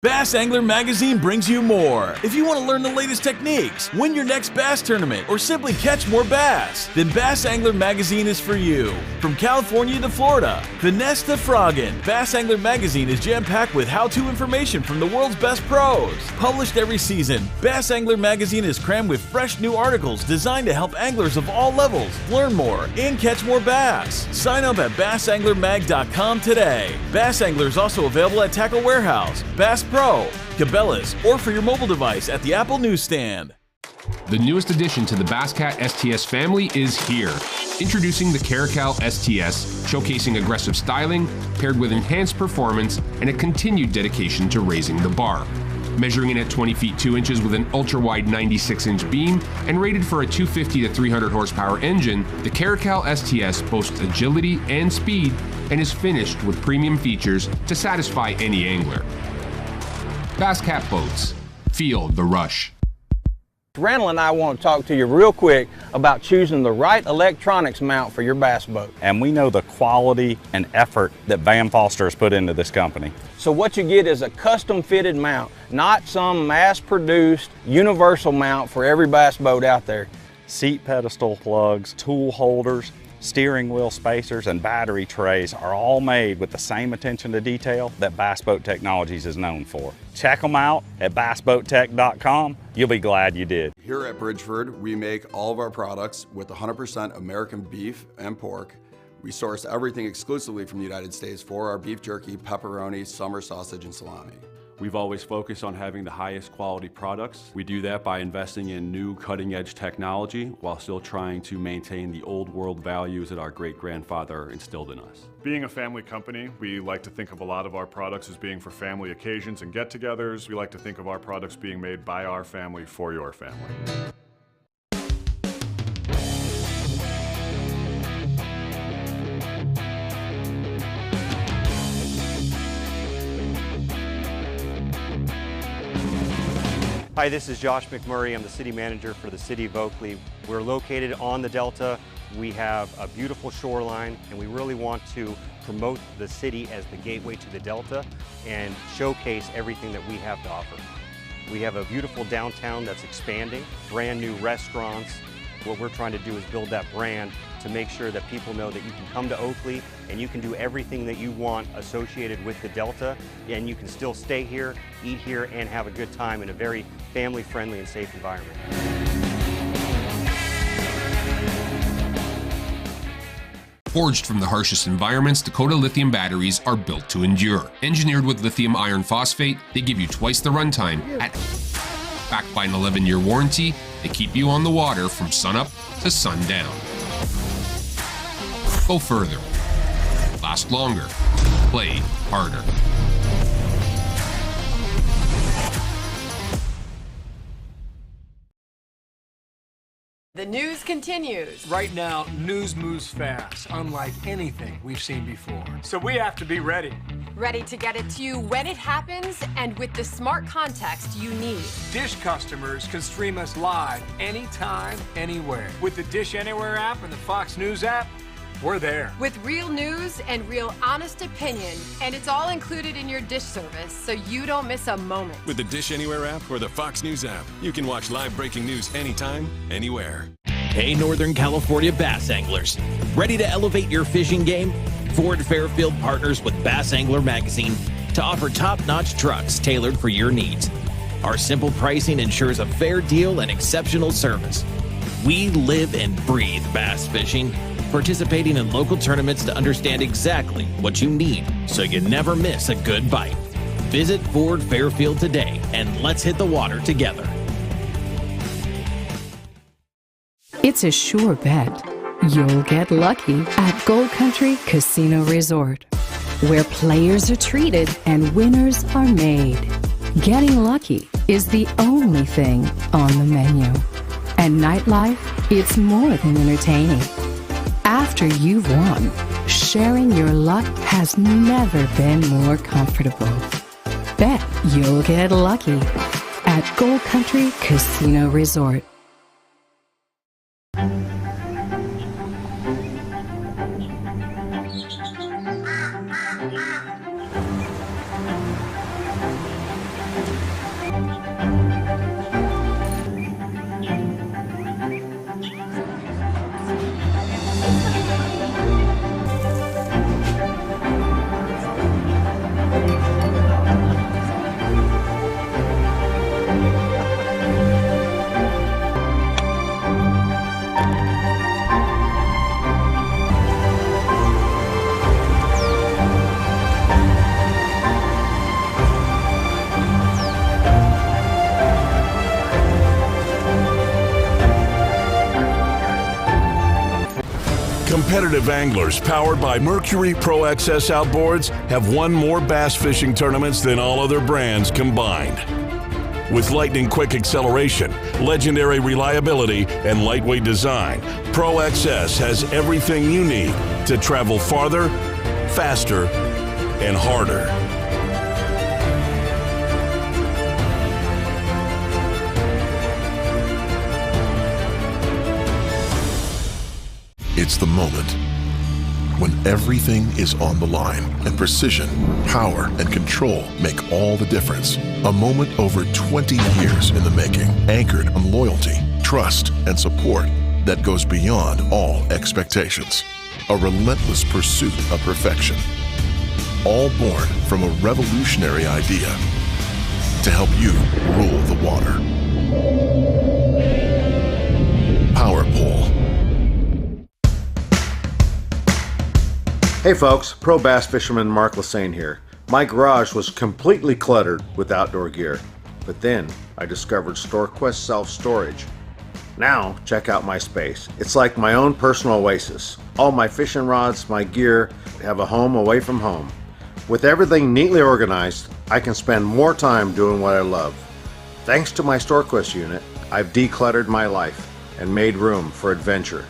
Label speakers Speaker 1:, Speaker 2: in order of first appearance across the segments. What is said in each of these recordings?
Speaker 1: Bass Angler Magazine brings you more. If you want to learn the latest techniques, win your next bass tournament, or simply catch more bass, then Bass Angler Magazine is for you. From California to Florida, finesse to frogging, Bass Angler Magazine is jam-packed with how-to information from the world's best pros. Published every season, Bass Angler Magazine is crammed with fresh new articles designed to help anglers of all levels learn more and catch more bass. Sign up at bassanglermag.com today. Bass Angler is also available at Tackle Warehouse, Bass Pro, Cabela's, or for your mobile device at the Apple newsstand.
Speaker 2: The newest addition to the Basscat STS family is here. Introducing the Caracal STS, showcasing aggressive styling, paired with enhanced performance and a continued dedication to raising the bar. Measuring in at 20 feet 2 inches with an ultra-wide 96-inch beam and rated for a 250 to 300 horsepower engine, the Caracal STS boasts agility and speed and is finished with premium features to satisfy any angler. Basscat Boats. Feel the rush.
Speaker 3: Randall and I want to talk to you real quick about choosing the right electronics mount for your bass boat.
Speaker 4: And we know the quality and effort that Van Foster has put into this company.
Speaker 3: So what you get is a custom fitted mount, not some mass produced universal mount for every bass boat out there.
Speaker 4: Seat pedestal plugs, tool holders, steering wheel spacers, and battery trays are all made with the same attention to detail that Bass Boat Technologies is known for. Check them out at bassboattech.com. You'll be glad you did.
Speaker 5: Here at Bridgeford, we make all of our products with 100% American beef and pork. We source everything exclusively from the United States for our beef jerky, pepperoni, summer sausage, and salami.
Speaker 6: We've always focused on having the highest quality products. We do that by investing in new cutting-edge technology while still trying to maintain the old world values that our great-grandfather instilled in us.
Speaker 7: Being a family company, we like to think of a lot of our products as being for family occasions and get-togethers. We like to think of our products being made by our family for your family.
Speaker 8: Hi, this is Josh McMurray. I'm the city manager for the city of Oakley. We're located on the Delta. We have a beautiful shoreline, and we really want to promote the city as the gateway to the Delta and showcase everything that we have to offer. We have a beautiful downtown that's expanding, brand new restaurants. What we're trying to do is build that brand to make sure that people know that you can come to Oakley and you can do everything that you want associated with the Delta, and you can still stay here, eat here, and have a good time in a very family-friendly and safe environment.
Speaker 2: Forged from the harshest environments, Dakota lithium batteries are built to endure. Engineered with lithium iron phosphate, they give you twice the runtime. Backed by an 11-year warranty, they keep you on the water from sunup to sundown. Go further, last longer, play harder.
Speaker 9: The news continues.
Speaker 10: Right now, news moves fast, unlike anything we've seen before. So we have to be ready.
Speaker 9: Ready to get it to you when it happens and with the smart context you need.
Speaker 10: Dish customers can stream us live anytime, anywhere. With the Dish Anywhere app and the Fox News app, we're there.
Speaker 9: With real news and real honest opinion, and it's all included in your Dish service, so you don't miss a moment.
Speaker 11: With the Dish Anywhere app or the Fox News app, you can watch live breaking news anytime, anywhere.
Speaker 12: Hey, Northern California bass anglers. Ready to elevate your fishing game? Ford Fairfield partners with Bass Angler Magazine to offer top-notch trucks tailored for your needs. Our simple pricing ensures a fair deal and exceptional service. We live and breathe bass fishing, participating in local tournaments to understand exactly what you need so you never miss a good bite. Visit Ford Fairfield today and let's hit the water together.
Speaker 13: It's a sure bet. You'll get lucky at Gold Country Casino Resort, where players are treated and winners are made. Getting lucky is the only thing on the menu. And nightlife, it's more than entertaining. After you've won, sharing your luck has never been more comfortable. Bet you'll get lucky at Gold Country Casino Resort.
Speaker 14: Competitive anglers powered by Mercury Pro XS outboards have won more bass fishing tournaments than all other brands combined. With lightning-quick acceleration, legendary reliability, and lightweight design, Pro XS has everything you need to travel farther, faster, and harder.
Speaker 15: It's the moment when everything is on the line and precision, power, and control make all the difference. A moment over 20 years in the making, anchored on loyalty, trust, and support that goes beyond all expectations. A relentless pursuit of perfection. All born from a revolutionary idea to help you rule the water. Power Pole.
Speaker 16: Hey folks, pro bass fisherman Mark Lassane here. My garage was completely cluttered with outdoor gear, but then I discovered StoreQuest Self-Storage. Now check out my space. It's like my own personal oasis. All my fishing rods, my gear, have a home away from home. With everything neatly organized, I can spend more time doing what I love. Thanks to my StoreQuest unit, I've decluttered my life and made room for adventure.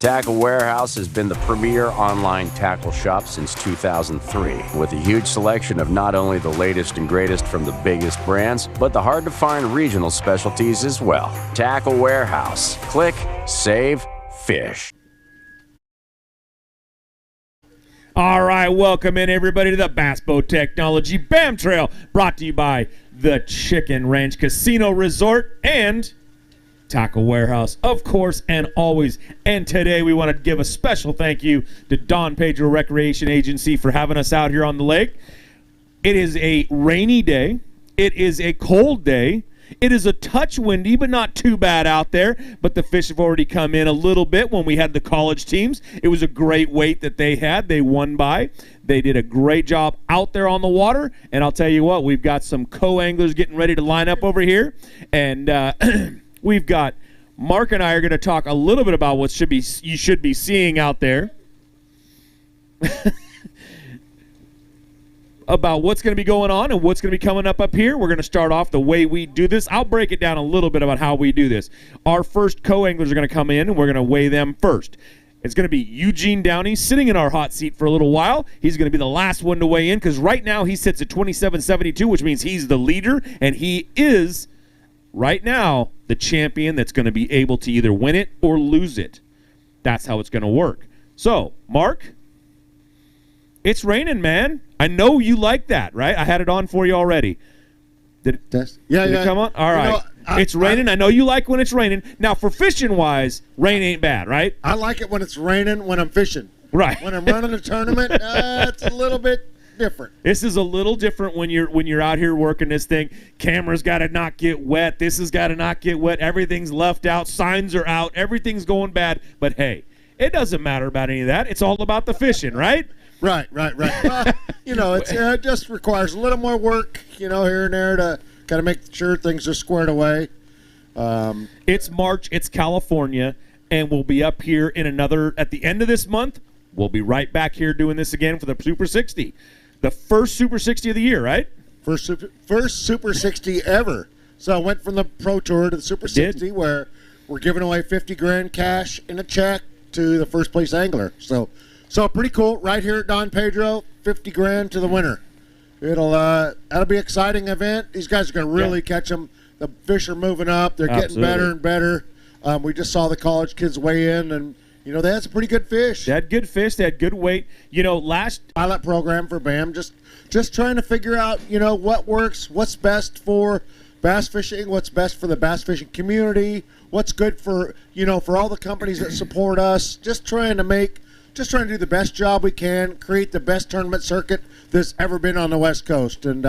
Speaker 17: Tackle Warehouse has been the premier online tackle shop since 2003, with a huge selection of not only the latest and greatest from the biggest brands, but the hard-to-find regional specialties as well. Tackle Warehouse. Click, save, fish.
Speaker 18: All right, welcome in everybody to the Bass Boat Technology BAM Trail, brought to you by the Chicken Ranch Casino Resort and Tackle Warehouse, of course, and always. And today we want to give a special thank you to Don Pedro Recreation Agency for having us out here on the lake. It is a rainy day. It is a cold day. It is a touch windy, but not too bad out there. But the fish have already come in a little bit when we had the college teams. It was a great weight that they had. They won by. They did a great job out there on the water. And I'll tell you what, we've got some co-anglers getting ready to line up over here. And we've got Mark and I are going to talk a little bit about what you should be seeing out there. About what's going to be going on and what's going to be coming up here. We're going to start off the way we do this. I'll break it down a little bit about how we do this. Our first co-anglers are going to come in, and we're going to weigh them first. It's going to be Eugene Downey sitting in our hot seat for a little while. He's going to be the last one to weigh in because right now he sits at 27.72, which means he's the leader, and he is, right now, the champion that's going to be able to either win it or lose it. That's how it's going to work. So, Mark, it's raining, man. I know you like that, right? I had it on for you already. Did it come on? All right. It's raining. I know you like when it's raining. Now, for fishing-wise, rain ain't bad, right?
Speaker 19: I like it when it's raining when I'm fishing.
Speaker 18: Right.
Speaker 19: When I'm running a tournament, it's a little bit different.
Speaker 18: This is a little different when you're out here working this thing. Camera's got to not get wet. This has got to not get wet. Everything's left out. Signs are out. Everything's going bad. But, hey, it doesn't matter about any of that. It's all about the fishing, right?
Speaker 19: Right. Well, it just requires a little more work, here and there to kind of make sure things are squared away.
Speaker 18: It's March. It's California, and we'll be up here at the end of this month. We'll be right back here doing this again for the Super 60. The first Super 60 of the year, right?
Speaker 19: First Super 60 ever. So I went from the Pro Tour to the Super 60 where we're giving away $50,000 cash in a check to the first place angler. So pretty cool. Right here at Don Pedro, $50,000 to the winner. That'll be an exciting event. These guys are going to really catch them. The fish are moving up. They're getting better and better. We just saw the college kids weigh in, and they had some pretty good fish.
Speaker 18: They had good fish. They had good weight. Last
Speaker 19: pilot program for BAM, just trying to figure out what works, what's best for bass fishing, what's best for the bass fishing community, what's good for for all the companies that support us. Just trying to do the best job we can, create the best tournament circuit that's ever been on the West Coast, and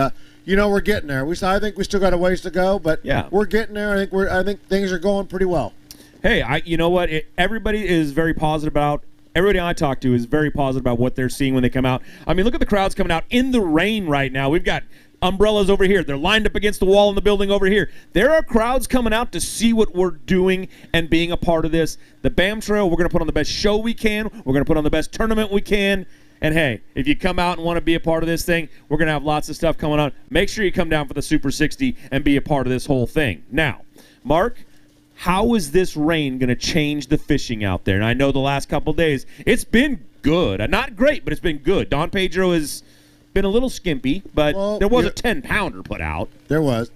Speaker 19: we're getting there. I think we still got a ways to go, but we're getting there. I think things are going pretty well.
Speaker 18: Hey, you know what? Everybody is very positive about. Everybody I talk to is very positive about what they're seeing when they come out. I mean, look at the crowds coming out in the rain right now. We've got umbrellas over here. They're lined up against the wall in the building over here. There are crowds coming out to see what we're doing and being a part of this. The BAM Trail, we're going to put on the best show we can. We're going to put on the best tournament we can. And, hey, if you come out and want to be a part of this thing, we're going to have lots of stuff coming on. Make sure you come down for the Super 60 and be a part of this whole thing. Now, Mark, how is this rain going to change the fishing out there? And I know the last couple of days, it's been good. Not great, but it's been good. Don Pedro has been a little skimpy, but there was a 10-pounder put out.
Speaker 19: There was.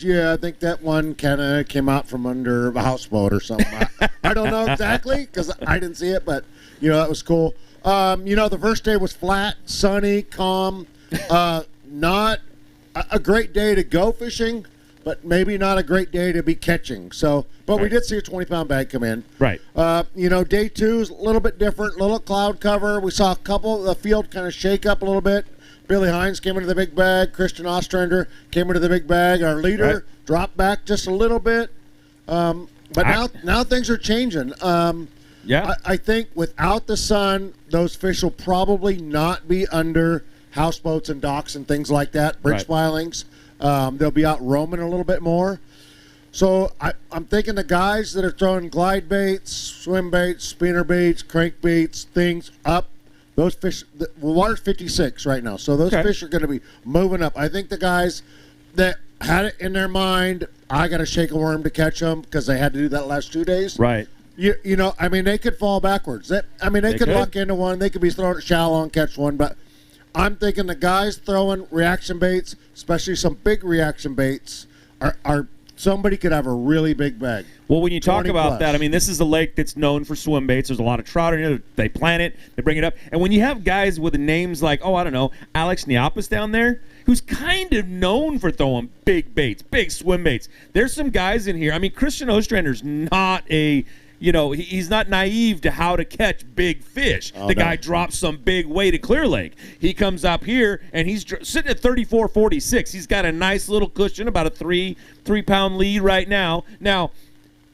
Speaker 19: Yeah, I think that one kind of came out from under a houseboat or something. I don't know exactly because I didn't see it, but, that was cool. The first day was flat, sunny, calm. Not a great day to go fishing, but maybe not a great day to be catching. So, but we did see a 20-pound bag come in.
Speaker 18: Right.
Speaker 19: Day 2 is a little bit different, little cloud cover. We saw the field kind of shake up a little bit. Billy Hines came into the big bag. Christian Ostrander came into the big bag. Our leader dropped back just a little bit. But now things are changing. I think without the sun, those fish will probably not be under houseboats and docks and things like that, bridge filings. They'll be out roaming a little bit more. So I'm thinking the guys that are throwing glide baits, swim baits, spinner baits, crank baits, things up, those fish, the water's 56 right now, so those fish are going to be moving up. I think the guys that had it in their mind, I got to shake a worm to catch them because they had to do that last 2 days.
Speaker 18: Right.
Speaker 19: They could fall backwards. They could luck into one. They could be throwing it shallow and catch one. But I'm thinking the guys throwing reaction baits, especially some big reaction baits, are somebody could have a really big bag.
Speaker 18: Well, when you talk about
Speaker 19: plus.
Speaker 18: that, this is a lake that's known for swim baits. There's a lot of trout in it. They plant it. They bring it up. And when you have guys with names like, Alex Niapis down there, who's kind of known for throwing big baits, big swim baits. There's some guys in here. Christian Ostrander's not he's not naive to how to catch big fish. Guy drops some big weight at Clear Lake. He comes up here, and he's sitting at 34.46. He's got a nice little cushion, about a 3-pound lead right now. Now,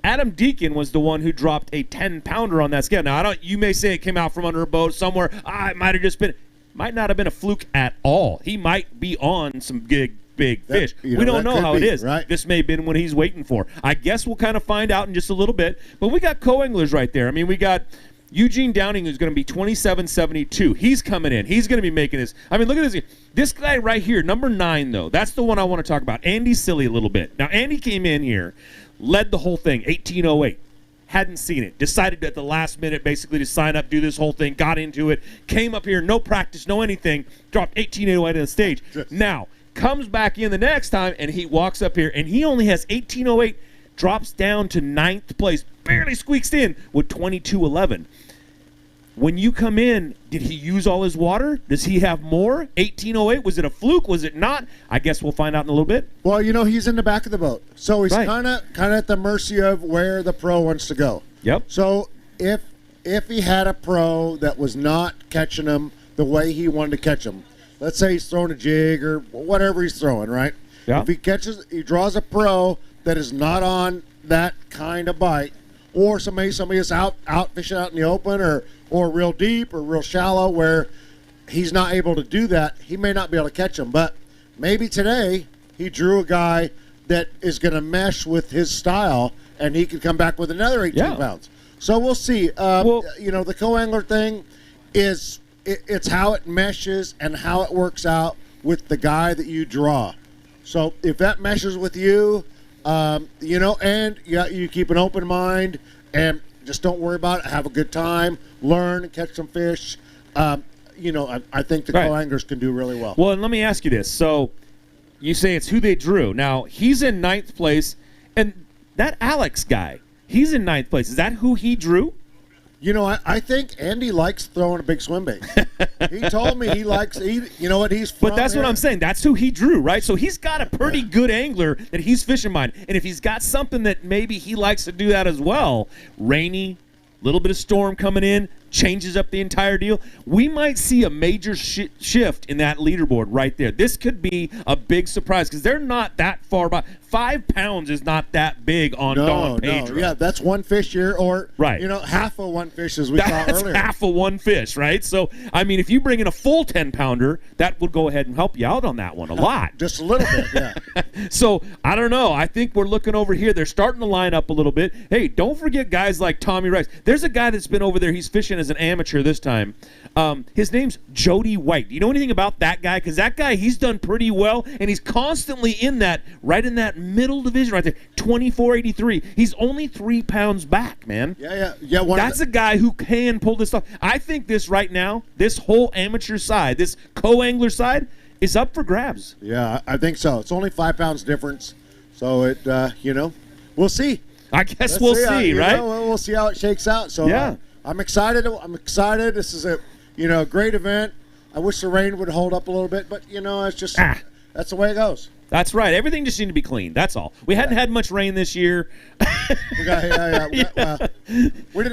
Speaker 18: Adam Deacon was the one who dropped a 10-pounder on that scale. Now, you may say it came out from under a boat somewhere. It might not have been a fluke at all. He might be on some big fish. We don't know how it is.
Speaker 19: Right.
Speaker 18: This may have been what he's waiting for. I guess we'll kind of find out in just a little bit. But we got co-anglers right there. We got Eugene Downing, who's going to be 27.72. He's coming in. He's going to be making this. Look at this. This guy right here, number 9, though. That's the one I want to talk about. Andy Silly a little bit. Now, Andy came in here, led the whole thing, 18.08. Hadn't seen it. Decided at the last minute basically to sign up, do this whole thing, got into it, came up here, no practice, no anything, dropped 18.08 on the stage. Now, comes back in the next time, and he walks up here, and he only has 18.08, drops down to 9th place, barely squeaks in with 22.11. When you come in, did he use all his water? Does he have more? 18.08, was it a fluke? Was it not? I guess we'll find out in a little bit.
Speaker 19: Well, he's in the back of the boat, so he's kind of at the mercy of where the pro wants to go.
Speaker 18: Yep.
Speaker 19: So if he had a pro that was not catching him the way he wanted to catch him, let's say he's throwing a jig or whatever he's throwing, right?
Speaker 18: Yeah.
Speaker 19: If he draws a pro that is not on that kind of bite, or somebody is out fishing out in the open or real deep or real shallow where he's not able to do that, he may not be able to catch him. But maybe today he drew a guy that is going to mesh with his style, and he could come back with another 18 pounds. So we'll see. The co-angler thing is it's how it meshes and how it works out with the guy that you draw. So if that meshes with you, and you keep an open mind and just don't worry about it. Have a good time, learn, catch some fish. I think the co-anglers can do really well.
Speaker 18: Well, and let me ask you this. So you say it's who they drew. Now, he's in 9th place, and that Alex guy, he's in 9th place. Is that who he drew?
Speaker 19: I think Andy likes throwing a big swim bait. He told me he's from
Speaker 18: But that's
Speaker 19: there.
Speaker 18: what I'm saying. That's who he drew, right? So he's got a pretty good angler that he's fishing behind. And if he's got something that maybe he likes to do that as well, rainy, little bit of storm coming in, changes up the entire deal, we might see a major shift in that leaderboard right there. This could be a big surprise because they're not that far by. 5 pounds is not that big on Don Pedro.
Speaker 19: Yeah, that's one fish here, or
Speaker 18: right.
Speaker 19: Half of one fish as we saw earlier.
Speaker 18: That's half of one fish, right? So, I mean, if you bring in a full 10-pounder, that would go ahead and help you out on that one a lot.
Speaker 19: Just a little bit, yeah.
Speaker 18: So, I don't know. I think we're looking over here. They're starting to line up a little bit. Hey, don't forget guys like Tommy Rice. There's a guy that's been over there. He's fishing as an amateur this time. His name's Jody White. Do you know anything about that guy? Because that guy, he's done pretty well, and he's constantly in that, right in that middle division right there, 24.83. He's only 3 pounds back, man.
Speaker 19: Yeah.
Speaker 18: That's a guy who can pull this off. I think this right now, this whole amateur side, this co-angler side, is up for grabs.
Speaker 19: Yeah, I think so. It's only 5 pounds difference. So it, we'll see.
Speaker 18: I guess we'll see, right?
Speaker 19: We'll see how it shakes out. So
Speaker 18: yeah.
Speaker 19: I'm excited. This is a, great event. I wish the rain would hold up a little bit, but it's just that's the way it goes.
Speaker 18: That's right. Everything just seemed to be clean. That's all. We hadn't had much rain this year.
Speaker 19: We didn't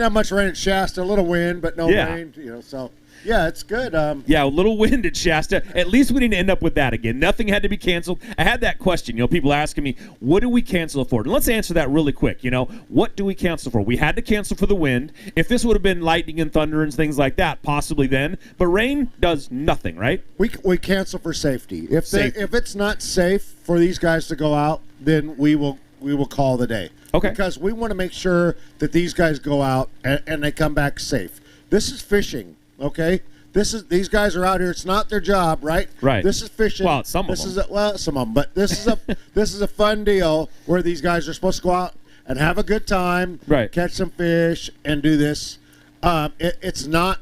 Speaker 19: have much rain at Shasta. A little wind, but no rain. So yeah, it's good.
Speaker 18: Yeah, a little wind at Shasta. At least we didn't end up with that again. Nothing had to be canceled. I had that question. People asking me, what do we cancel for? And let's answer that really quick. What do we cancel for? We had to cancel for the wind. If this would have been lightning and thunder and things like that, possibly then. But rain does nothing, right?
Speaker 19: We cancel for safety. If it's not safe for these guys to go out, then we will call the day.
Speaker 18: Okay.
Speaker 19: Because we want to make sure that these guys go out and they come back safe. This is fishing. Okay, these guys are out here. It's not their job, right?
Speaker 18: Right.
Speaker 19: This is fishing.
Speaker 18: Well, some of them.
Speaker 19: Some of them. But this is a fun deal where these guys are supposed to go out and have a good time,
Speaker 18: right?
Speaker 19: Catch some fish and do this. It's not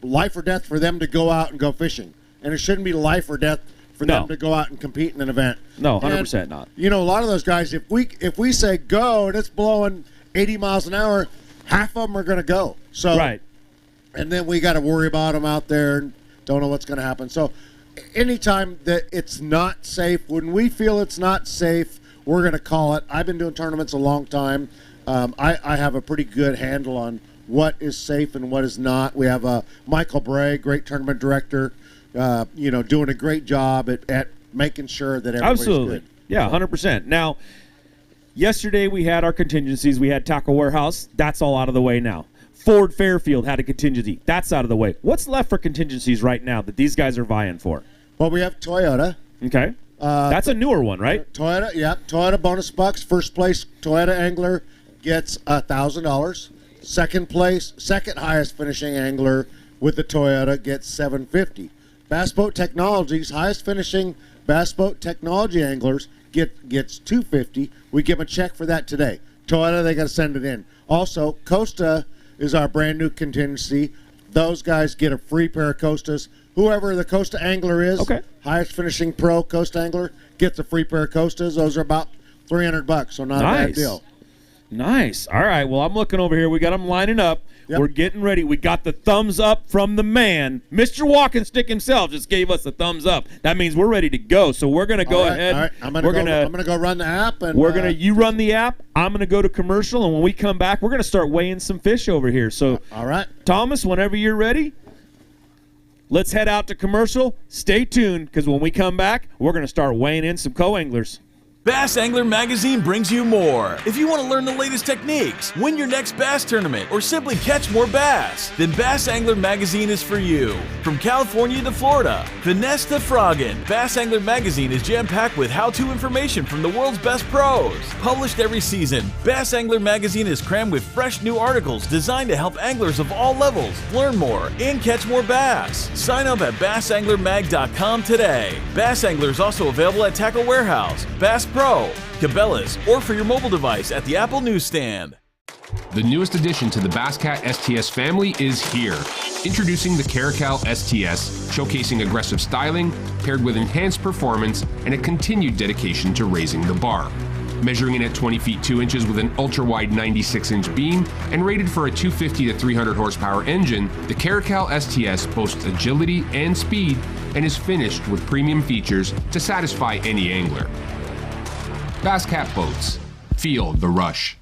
Speaker 19: life or death for them to go out and go fishing, and it shouldn't be life or death for them to go out and compete in an event.
Speaker 18: No, 100% not.
Speaker 19: A lot of those guys, if we say go and it's blowing 80 miles an hour, half of them are going to go. So
Speaker 18: right.
Speaker 19: And then we got to worry about them out there and don't know what's going to happen. So anytime that it's not safe, when we feel it's not safe, we're going to call it. I've been doing tournaments a long time. I have a pretty good handle on what is safe and what is not. We have Michael Bray, great tournament director, doing a great job at making sure that everybody's
Speaker 18: Absolutely.
Speaker 19: good.
Speaker 18: Yeah, 100%. Now, yesterday we had our contingencies. We had Taco Warehouse. That's all out of the way now. Ford Fairfield had a contingency. That's out of the way. What's left for contingencies right now that these guys are vying for?
Speaker 19: Well, we have Toyota.
Speaker 18: Okay. That's a newer one, right?
Speaker 19: Toyota, yeah. Toyota bonus bucks. First place Toyota angler gets $1,000. Second place, second highest finishing angler with the Toyota gets $750. Bass Boat Technologies, highest finishing Bass Boat Technology anglers gets $250. We give them a check for that today. Toyota, they got to send it in. Also, Costa is our brand new contingency. Those guys get a free pair of Costas. Whoever the Costa angler is, highest finishing pro Costa angler, gets a free pair of Costas. Those are about $300, so not a bad deal.
Speaker 18: Nice. All right. Well, I'm looking over here. We got them lining up. Yep. We're getting ready. We got the thumbs up from the man. Mr. Walking Stick himself just gave us a thumbs up. That means we're ready to go. So we're going to go ahead.
Speaker 19: All right. I'm going to go run the app. And
Speaker 18: you run the app. I'm going to go to commercial. And when we come back, we're going to start weighing some fish over here. So,
Speaker 19: all right.
Speaker 18: Thomas, whenever you're ready, let's head out to commercial. Stay tuned because when we come back, we're going to start weighing in some co-anglers.
Speaker 1: Bass Angler Magazine brings you more. If you want to learn the latest techniques, win your next bass tournament, or simply catch more bass, then Bass Angler Magazine is for you. From California to Florida, finesse to frogging, Bass Angler Magazine is jam-packed with how-to information from the world's best pros. Published every season, Bass Angler Magazine is crammed with fresh new articles designed to help anglers of all levels learn more and catch more bass. Sign up at bassanglermag.com today. Bass Angler is also available at Tackle Warehouse, Bass Pro, Cabela's, or for your mobile device at the Apple Newsstand.
Speaker 2: The newest addition to the Basscat STS family is here. Introducing the Caracal STS, showcasing aggressive styling, paired with enhanced performance and a continued dedication to raising the bar. Measuring in at 20 feet 2 inches with an ultra-wide 96-inch beam and rated for a 250 to 300 horsepower engine, the Caracal STS boasts agility and speed and is finished with premium features to satisfy any angler. Basscat Boats. Feel the rush.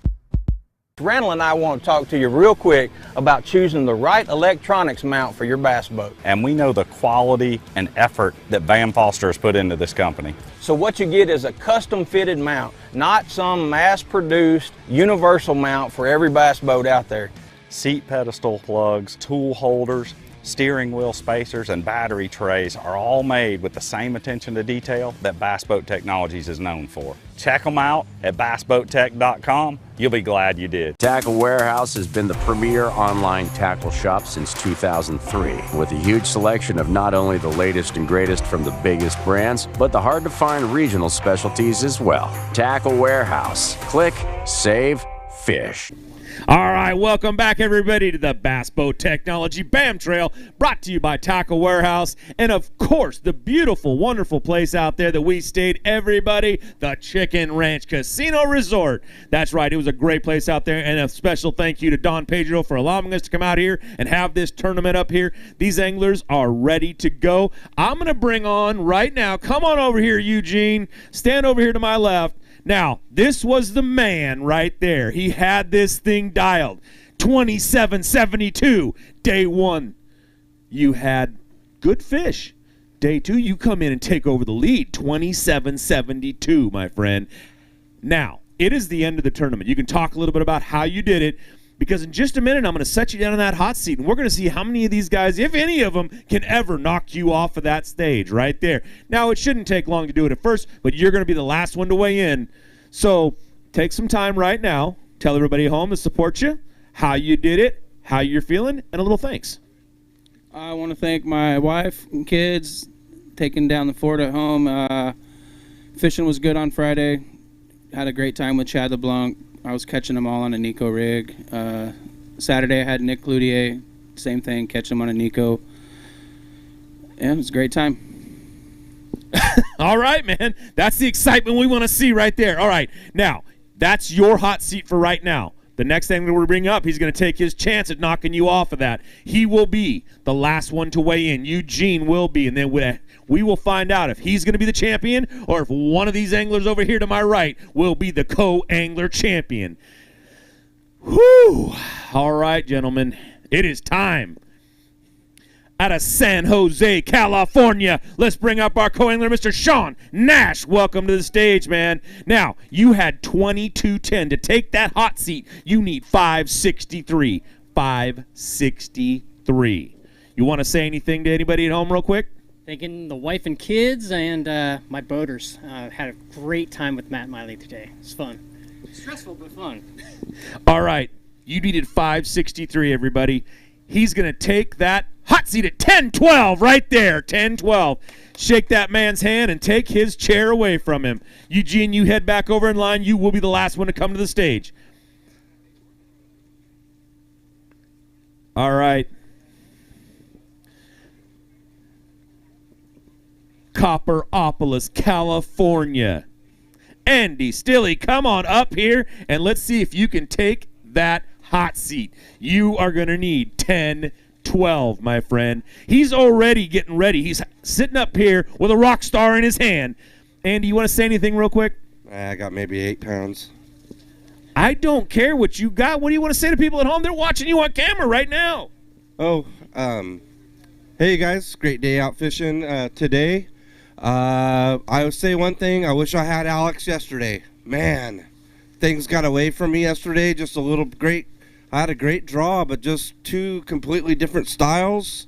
Speaker 3: Randall and I want to talk to you real quick about choosing the right electronics mount for your bass boat.
Speaker 4: And we know the quality and effort that Van Foster has put into this company.
Speaker 3: So what you get is a custom fitted mount, not some mass produced universal mount for every bass boat out there.
Speaker 4: Seat pedestal plugs, tool holders, steering wheel spacers, and battery trays are all made with the same attention to detail that Bass Boat Technologies is known for. Check them out at bassboattech.com. You'll be glad you did.
Speaker 17: Tackle Warehouse has been the premier online tackle shop since 2003, with a huge selection of not only the latest and greatest from the biggest brands, but the hard-to-find regional specialties as well. Tackle Warehouse. Click, save, fish.
Speaker 18: All right, welcome back, everybody, to the Bass Boat Technology BAM Trail, brought to you by Tackle Warehouse, and of course, the beautiful, wonderful place out there that we stayed, everybody, the Chicken Ranch Casino Resort. That's right, it was a great place out there, and a special thank you to Don Pedro for allowing us to come out here and have this tournament up here. These anglers are ready to go. I'm going to bring on right now, come on over here, Eugene, stand over here to my left. Now, this was the man right there. He had this thing dialed. 2772. Day one, you had good fish. Day two, you come in and take over the lead. 2772, my friend. Now, it is the end of the tournament. You can talk a little bit about how you did it, because in just a minute, I'm going to set you down in that hot seat, and we're going to see how many of these guys, if any of them, can ever knock you off of that stage right there. Now, it shouldn't take long to do it at first, but you're going to be the last one to weigh in. So take some time right now. Tell everybody at home to support you, how you did it, how you're feeling, and a little thanks.
Speaker 20: I want to thank my wife and kids taking down the fort at home. Fishing was good on Friday. Had a great time with Chad LeBlanc. I was catching them all on a Nico rig. Saturday I had Nick Cloutier. Same thing, catch him on a Nico. And it was a great time.
Speaker 18: All right, man. That's the excitement we want to see right there. All right. Now, that's your hot seat for right now. The next thing we bring up, he's going to take his chance at knocking you off of that. He will be the last one to weigh in. Eugene will be. And then we will find out if he's going to be the champion or if one of these anglers over here to my right will be the co-angler champion. Whew. All right, gentlemen. It is time. Out of San Jose, California, let's bring up our co-angler, Mr. Sean Nash. Welcome to the stage, man. Now, you had 2210. To take that hot seat, you need 563. 563. You want to say anything to anybody at home real quick?
Speaker 21: Thanking the wife and kids and my boaters. Had a great time with Matt Miley today. It was fun. Stressful, but fun.
Speaker 18: All right. You needed 563, everybody. He's going to take that hot seat at 10-12 right there, 10-12. Shake that man's hand and take his chair away from him. Eugene, you head back over in line. You will be the last one to come to the stage. All right. Copperopolis, California. Andy Stilley, come on up here, and let's see if you can take that hot seat. You are going to need 10-12, my friend. He's already getting ready. He's sitting up here with a rock star in his hand. Andy, you want to say anything real quick?
Speaker 22: I got maybe 8 pounds.
Speaker 18: I don't care what you got. What do you want to say to people at home? They're watching you on camera right now.
Speaker 22: Oh, hey guys, great day out fishing today. I would say one thing. I wish I had Alex yesterday. Man, things got away from me yesterday. Just a little great. I had a great draw, but just 2 completely different styles,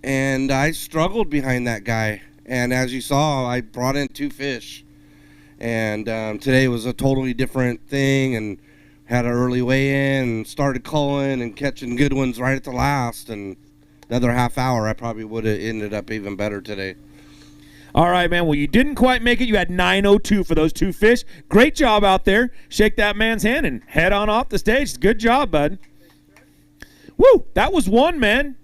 Speaker 22: and I struggled behind that guy. And as you saw, I brought in 2 fish, and today was a totally different thing, and had an early weigh in, and started culling and catching good ones right at the last, and another half hour, I probably would have ended up even better today.
Speaker 18: All right, man. Well, you didn't quite make it. You had 902 for those 2 fish. Great job out there. Shake that man's hand and head on off the stage. Good job, bud. Woo! That was one, man.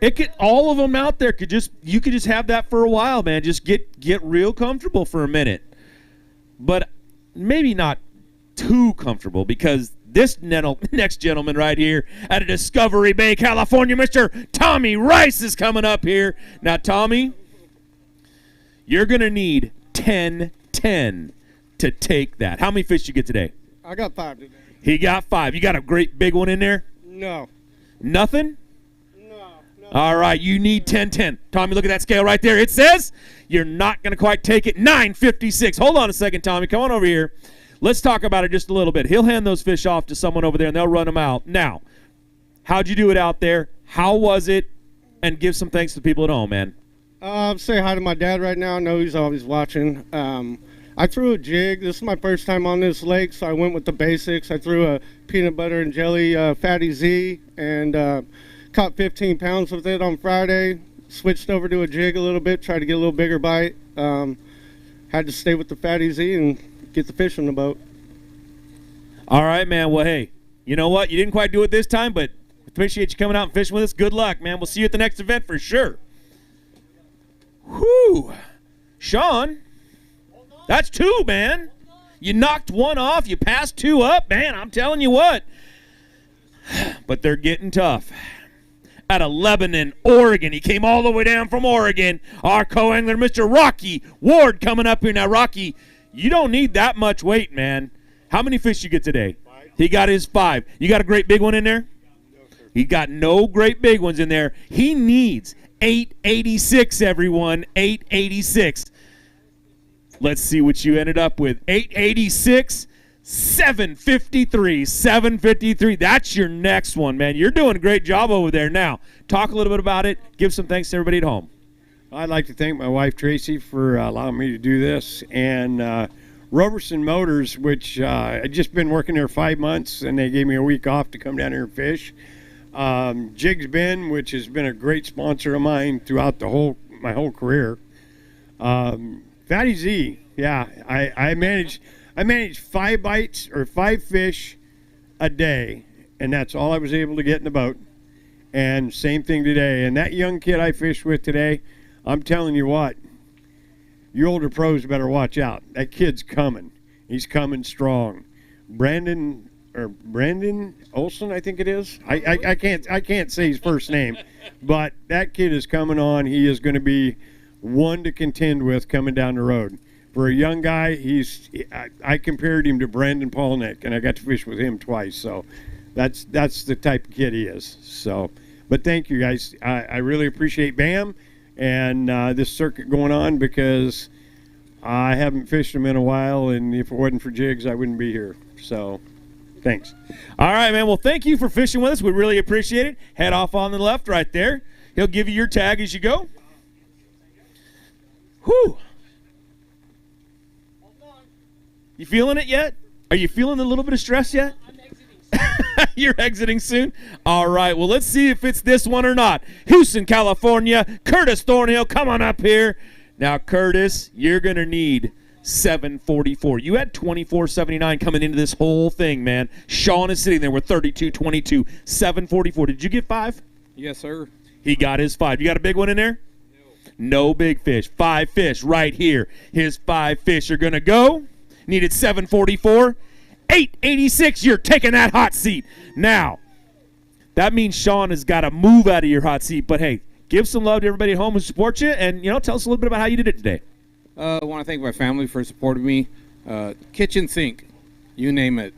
Speaker 18: It could, all of them out there could just, you could just have that for a while, man. Just get real comfortable for a minute. But maybe not too comfortable, because this next gentleman right here out of Discovery Bay, California, Mr. Tommy Rice is coming up here. Now, Tommy, you're going to need 10-10 to take that. How many fish did you get today?
Speaker 23: I got 5 today.
Speaker 18: He got 5. You got a great big one in there?
Speaker 22: No.
Speaker 18: Nothing? No. All right, you need 10-10. Tommy, look at that scale right there. It says you're not going to quite take it. 956. Hold on a second, Tommy. Come on over here. Let's talk about it just a little bit. He'll hand those fish off to someone over there, and they'll run them out. Now, how'd you do it out there? How was it? And give some thanks to the people at home, man.
Speaker 22: Say hi to my dad right now. I know he's always watching. I threw a jig. This is my first time on this lake, so I went with the basics. I threw a peanut butter and jelly Fatty Z and caught 15 pounds with it on Friday. Switched over to a jig a little bit, tried to get a little bigger bite. Had to stay with the Fatty Z and get the fish on the boat.
Speaker 18: All right, man. Well, hey, you know what? You didn't quite do it this time, but appreciate you coming out and fishing with us. Good luck, man. We'll see you at the next event for sure. Whew. Sean, that's 2, man. You knocked 1 off. You passed 2 up. Man, I'm telling you what. But they're getting tough. Out of Lebanon, Oregon. He came all the way down from Oregon. Our co-angler, Mr. Rocky Ward, coming up here. Now, Rocky, you don't need that much weight, man. How many fish you get today?
Speaker 22: 5.
Speaker 18: He got his 5. You got a great big one in there?
Speaker 22: No, sir.
Speaker 18: He got no great big ones in there. He needs 886, everyone. 886. Let's see what you ended up with. 886, 753. 753. That's your next one, man. You're doing a great job over there. Now, talk a little bit about it. Give some thanks to everybody at home.
Speaker 5: I'd like to thank my wife, Tracy, for allowing me to do this. And Roberson Motors, which I'd just been working there 5 months, and they gave me a week off to come down here and fish. Jigs Ben, which has been a great sponsor of mine throughout my whole career. Fatty Z, yeah, I manage 5 bites or 5 fish a day, and that's all I was able to get in the boat. And same thing today. And that young kid I fished with today, I'm telling you what, you older pros better watch out. That kid's coming. He's coming strong. Brandon Olson, I think it is. I can't say his first name, but that kid is coming on. He is going to be one to contend with coming down the road. For a young guy, I compared him to Brandon Polnick, and I got to fish with him twice. So that's the type of kid he is. So, but thank you guys. I really appreciate BAM and this circuit going on, because I haven't fished them in a while, and if it wasn't for jigs, I wouldn't be here. So thanks.
Speaker 18: All right, man. Well, thank you for fishing with us. We really appreciate it. Head off on the left right there. He'll give you your tag as you go. Whew. You feeling it yet? Are you feeling a little bit of stress yet? I'm exiting soon. You're exiting soon? All right. Well, let's see if it's this one or not. Houston, California. Curtis Thornhill, come on up here. Now, Curtis, you're going to need 744. You had 24.79 coming into this whole thing, man. Sean is sitting there with 32.22. 744. Did you get 5?
Speaker 6: Yes, sir.
Speaker 18: He got his 5. You got a big one in there? No big fish. 5 fish right here. His 5 fish are going to go. Needed 744. 886. You're taking that hot seat. Now, that means Sean has got to move out of your hot seat. But, hey, give some love to everybody at home who supports you. And, tell us a little bit about how you did it today.
Speaker 6: I want to thank my family for supporting me. Kitchen sink, you name it.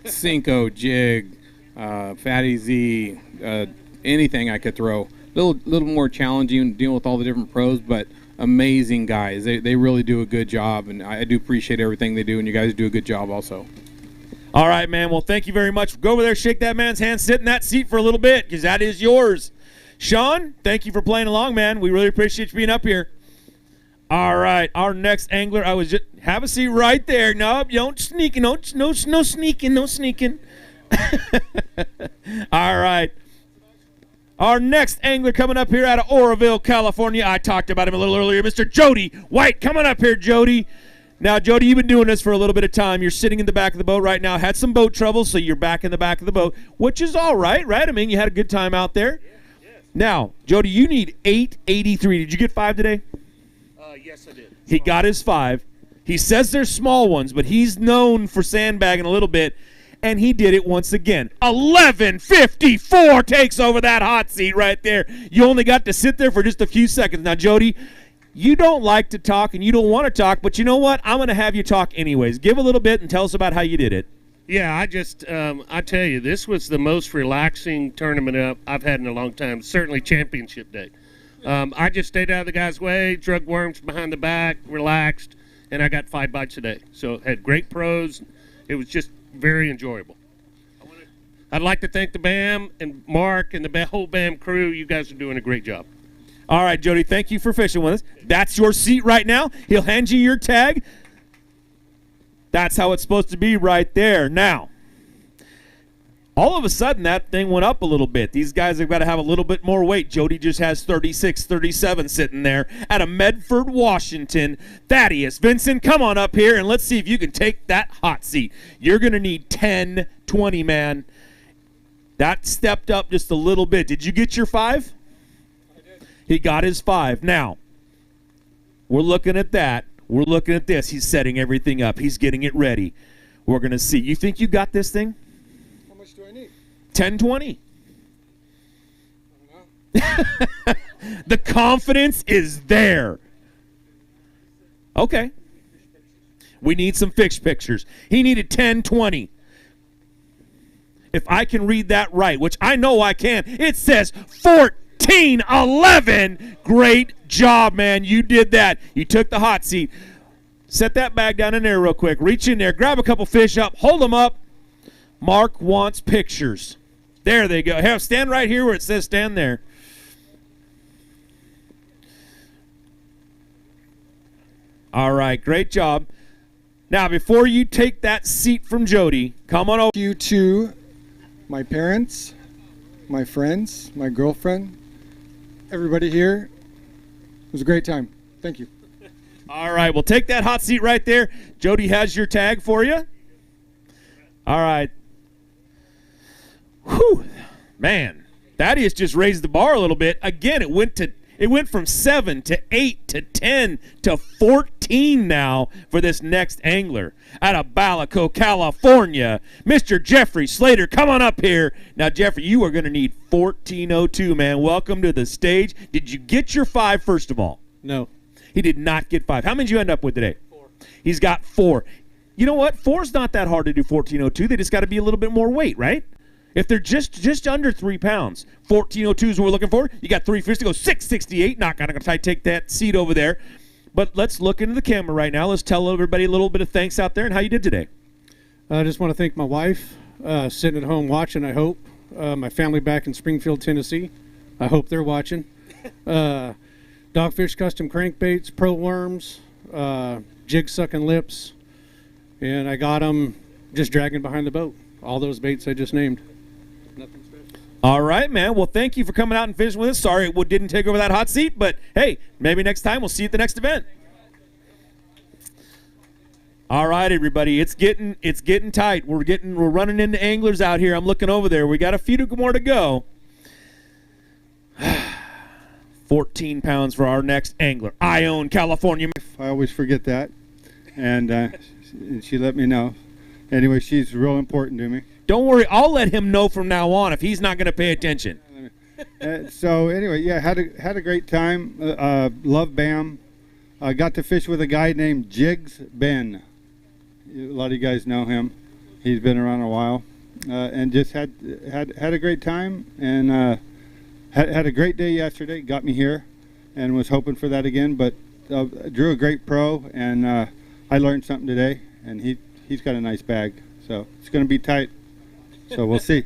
Speaker 6: Cinco, jig, Fatty Z, anything I could throw. Little more challenging dealing with all the different pros, but amazing guys. They really do a good job, and I do appreciate everything they do, and you guys do a good job also.
Speaker 18: All right, man. Well, thank you very much. Go over there, shake that man's hand, sit in that seat for a little bit, because that is yours. Sean, thank you for playing along, man. We really appreciate you being up here. All right, our next angler, have a seat right there. No, don't sneak, no sneaking, no sneaking. All right. Our next angler coming up here out of Oroville, California. I talked about him a little earlier. Mr. Jody White, coming up here, Jody. Now, Jody, you've been doing this for a little bit of time. You're sitting in the back of the boat right now. Had some boat trouble, so you're back in the back of the boat, which is all right, right? I mean, you had a good time out there. Yeah, yes. Now, Jody, you need 883. Did you get 5 today?
Speaker 23: Yes, I did.
Speaker 18: He got his 5. He says they're small ones, but he's known for sandbagging a little bit, and he did it once again. 11:54 takes over that hot seat right there. You only got to sit there for just a few seconds. Now, Jody, you don't like to talk and you don't want to talk, but you know what? I'm going to have you talk anyways. Give a little bit and tell us about how you did it.
Speaker 23: Yeah, I tell you, this was the most relaxing tournament I've had in a long time. Certainly championship day. I just stayed out of the guy's way, drug worms behind the back, relaxed, and I got 5 bites a day. So had great pros. It was just very enjoyable. I'd like to thank the BAM and Mark and the whole BAM crew. You guys are doing a great job.
Speaker 18: All right, Jody, thank you for fishing with us. That's your seat right now. He'll hand you your tag. That's how it's supposed to be right there. Now, all of a sudden, that thing went up a little bit. These guys have got to have a little bit more weight. Jody just has 36, 37 sitting there out of Medford, Washington. Thaddeus, Vincent, come on up here, and let's see if you can take that hot seat. You're going to need 10, 20, man. That stepped up just a little bit. Did you get your 5? I did. He got his 5. Now, we're looking at that. We're looking at this. He's setting everything up. He's getting it ready. We're going to see. You think you got this thing?
Speaker 7: How much do I need?
Speaker 18: 10, 20. The confidence is there. Okay. We need some fish pictures. He needed 10, 20. If I can read that right, which I know I can, it says 14, 11. Great job, man. You did that. You took the hot seat. Set that bag down in there real quick. Reach in there. Grab a couple fish up. Hold them up. Mark wants pictures. There they go. Have stand right here where it says stand there. All right. Great job. Now, before you take that seat from Jody, come on over.
Speaker 7: You to my parents, my friends, my girlfriend, everybody here. It was a great time. Thank you.
Speaker 18: All right, well, take that hot seat right there. Jody has your tag for you. All right. Whew. Man, Thaddeus just raised the bar a little bit. Again, it went from 7 to 8 to 10 to 14 now for this next angler. Out of Balico, California, Mr. Jeffrey Slater, come on up here. Now, Jeffrey, you are going to need 1402, man. Welcome to the stage. Did you get your 5 first of all?
Speaker 7: No.
Speaker 18: He did not get 5. How many did you end up with today? 4. He's got 4. You know what? 4's not that hard to do 1402. They just got to be a little bit more weight, right? If they're just under 3 pounds, 1402 is what we're looking for. You got 3 fish to go 668. Not going to take that seat over there. But let's look into the camera right now. Let's tell everybody a little bit of thanks out there and how you did today.
Speaker 7: I just want to thank my wife, sitting at home watching, I hope. My family back in Springfield, Tennessee. I hope they're watching. Dogfish Custom Crankbaits, Pro Worms, Jig Sucking Lips, and I got them just dragging behind the boat. All those baits I just named. Nothing special.
Speaker 18: All right, man. Well, thank you for coming out and fishing with us. Sorry it didn't take over that hot seat, but hey, maybe next time we'll see you at the next event. All right, everybody. It's getting tight. We're running into anglers out here. I'm looking over there. We got a few more to go. 14 pounds for our next angler. Ione, California.
Speaker 8: I always forget that, and she let me know. Anyway, she's real important to me.
Speaker 18: Don't worry, I'll let him know from now on if he's not going to pay attention.
Speaker 8: So anyway, yeah, had a great time. Love BAM. I got to fish with a guy named Jigs Ben. A lot of you guys know him. He's been around a while, and just had a great time and. Had a great day yesterday, got me here, and was hoping for that again, but drew a great pro, and I learned something today, and he's got a nice bag, so it's going to be tight, so we'll see.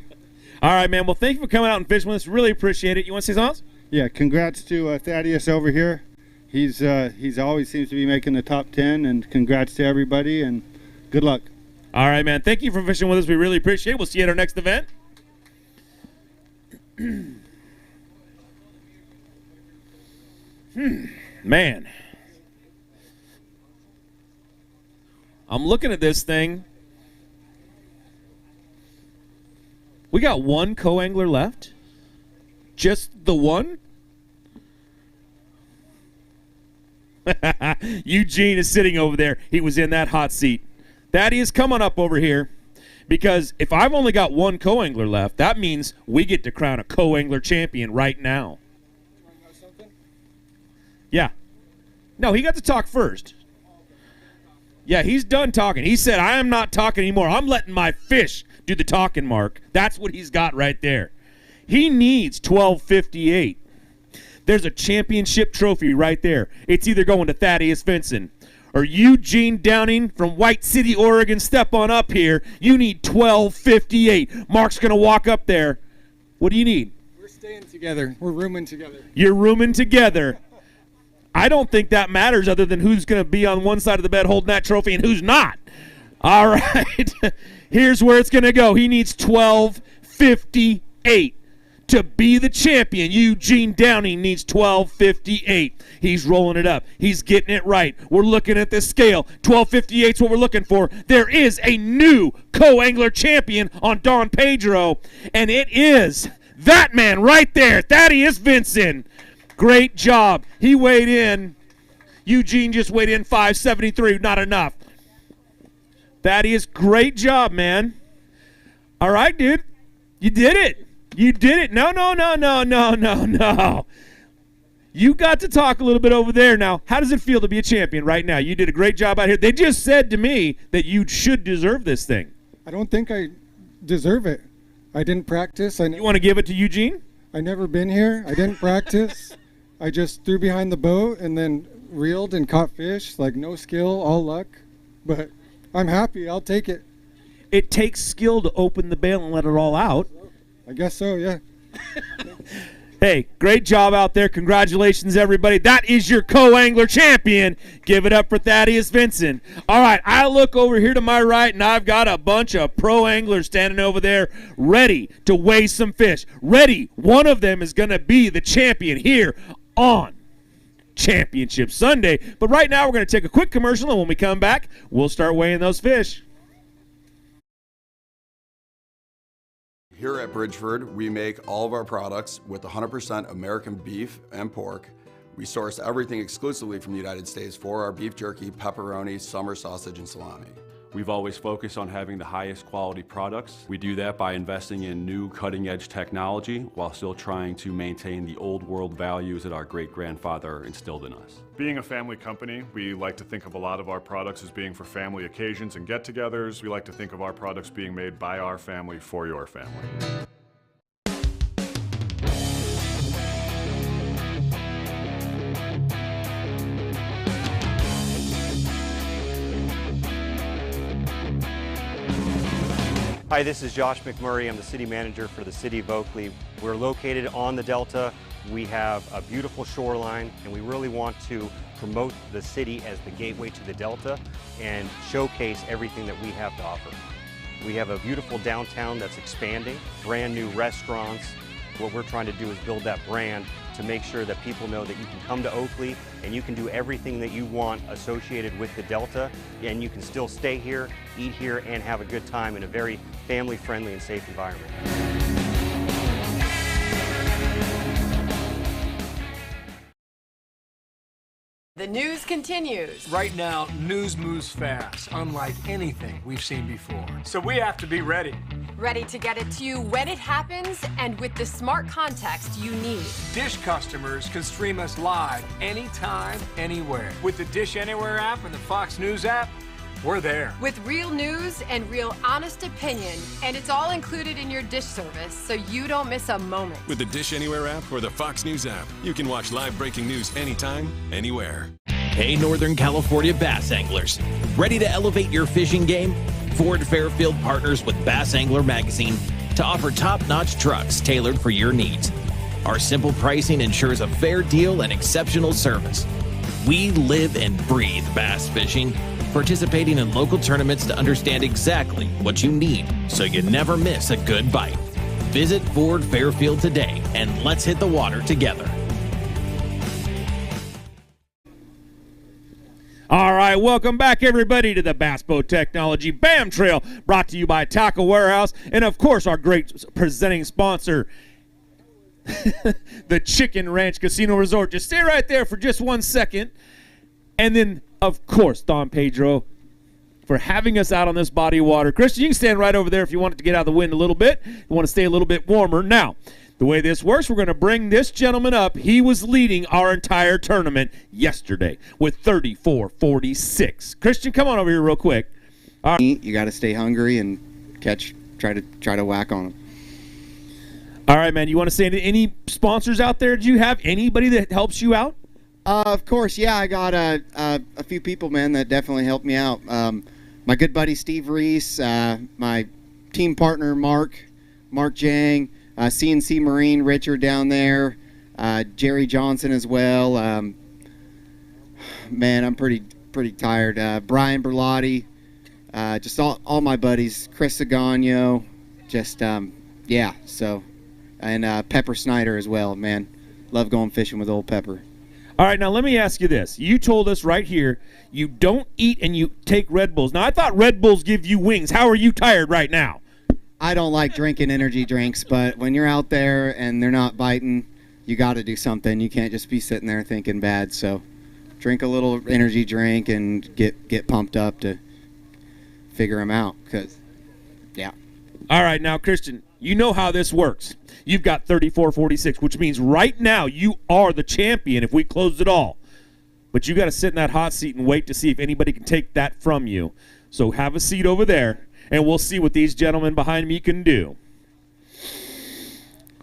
Speaker 18: All right, man. Well, thank you for coming out and fishing with us. Really appreciate it. You want to say something else?
Speaker 8: Yeah, congrats to Thaddeus over here. He's always seems to be making the top 10, and congrats to everybody, and good luck.
Speaker 18: All right, man. Thank you for fishing with us. We really appreciate it. We'll see you at our next event. Man, I'm looking at this thing. We got one co-angler left? Just the one? Eugene is sitting over there. He was in that hot seat. Thaddeus, come on up over here. Because if I've only got one co-angler left, that means we get to crown a co-angler champion right now. Yeah. No, he got to talk first. Yeah, he's done talking. He said, I am not talking anymore. I'm letting my fish do the talking, Mark. That's what he's got right there. He needs 1258. There's a championship trophy right there. It's either going to Thaddeus Vinson or Eugene Downing from White City, Oregon. Step on up here. You need 1258. Mark's going to walk up there. What do you need?
Speaker 9: We're staying together. We're rooming together.
Speaker 18: You're rooming together. I don't think that matters other than who's going to be on one side of the bed holding that trophy and who's not. All right. Here's where it's going to go. He needs 1258 to be the champion. Eugene Downing needs 1258. He's rolling it up. He's getting it right. We're looking at this scale. 1258 is what we're looking for. There is a new co-angler champion on Don Pedro, and it is that man right there, Thaddeus Vinson. Great job. He weighed in. Eugene just weighed in 573. Not enough. Thaddeus, great job, man. All right, dude. You did it. You did it. No. You got to talk a little bit over there now. How does it feel to be a champion right now? You did a great job out here. They just said to me that you should deserve this thing.
Speaker 9: I don't think I deserve it. I didn't practice.
Speaker 18: You want to give it to Eugene?
Speaker 9: I never been here. I didn't practice. I just threw behind the boat and then reeled and caught fish. Like, no skill, all luck. But I'm happy. I'll take it.
Speaker 18: It takes skill to open the bail and let it all out.
Speaker 9: I guess so, yeah.
Speaker 18: Hey, great job out there. Congratulations, everybody. That is your co-angler champion. Give it up for Thaddeus Vinson. All right, I look over here to my right, and I've got a bunch of pro anglers standing over there ready to weigh some fish. Ready. One of them is going to be the champion here on Championship Sunday. But right now, we're going to take a quick commercial, and when we come back, we'll start weighing those fish.
Speaker 10: Here at Bridgeford, we make all of our products with 100% American beef and pork. We source everything exclusively from the United States for our beef jerky, pepperoni, summer sausage, and salami.
Speaker 11: We've always focused on having the highest quality products. We do that by investing in new cutting-edge technology while still trying to maintain the old world values that our great-grandfather instilled in us.
Speaker 24: Being a family company, we like to think of a lot of our products as being for family occasions and get-togethers. We like to think of our products being made by our family for your family.
Speaker 25: Hi, this is Josh McMurray. I'm the city manager for the city of Oakley. We're located on the Delta. We have a beautiful shoreline, and we really want to promote the city as the gateway to the Delta and showcase everything that we have to offer. We have a beautiful downtown that's expanding, brand new restaurants. What we're trying to do is build that brand to make sure that people know that you can come to Oakley and you can do everything that you want associated with the Delta, and you can still stay here, eat here, and have a good time in a very family-friendly and safe environment.
Speaker 26: The news continues.
Speaker 27: Right now, news moves fast, unlike anything we've seen before. So we have to be ready.
Speaker 26: Ready to get it to you when it happens and with the smart context you need.
Speaker 27: Dish customers can stream us live anytime, anywhere. With the Dish Anywhere app and the Fox News app, we're there.
Speaker 26: With real news and real honest opinion, and it's all included in your Dish service, so you don't miss a moment.
Speaker 28: With the Dish Anywhere app or the Fox News app, you can watch live breaking news anytime, anywhere.
Speaker 12: Hey, Northern California bass anglers. Ready to elevate your fishing game? Ford Fairfield partners with Bass Angler Magazine to offer top-notch trucks tailored for your needs. Our simple pricing ensures a fair deal and exceptional service. We live and breathe bass fishing, participating in local tournaments to understand exactly what you need so you never miss a good bite. Visit Ford Fairfield today and let's hit the water together.
Speaker 18: All right, welcome back, everybody, to the Bass Boat Technology BAM Trail, brought to you by Tackle Warehouse, and, of course, our great presenting sponsor, the Chicken Ranch Casino Resort. Just stay right there for just 1 second. And then, of course, Don Pedro for having us out on this body of water. Christian, you can stand right over there if you want it to get out of the wind a little bit. You want to stay a little bit warmer. Now, The way this works, we're going to bring this gentleman up. He was leading our entire tournament yesterday with 34-46. Christian, come on over here real quick.
Speaker 1: All right. You got to stay hungry and try to whack on them.
Speaker 18: All right, man. You want to say any sponsors out there? Do you have anybody that helps you out?
Speaker 1: Of course, yeah. I got a few people, man, that definitely helped me out. My good buddy Steve Reese, my team partner Mark Jang, CNC Marine Richard down there, Jerry Johnson as well. Man, I'm pretty tired. Brian Berlotti, just all my buddies. Chris Sagano, just yeah. So, and Pepper Snyder as well. Man, love going fishing with old Pepper.
Speaker 18: All right, now let me ask you this. You told us right here you don't eat and you take Red Bulls. Now, I thought Red Bulls give you wings. How are you tired right now?
Speaker 1: I don't like drinking energy drinks, but when you're out there and they're not biting, you got to do something. You can't just be sitting there thinking bad. So drink a little energy drink and get pumped up to figure them out. Because, yeah.
Speaker 18: All right, now, Christian, you know how this works. You've got 34-46, which means right now you are the champion if we closed it all. But you got to sit in that hot seat and wait to see if anybody can take that from you. So have a seat over there, and we'll see what these gentlemen behind me can do.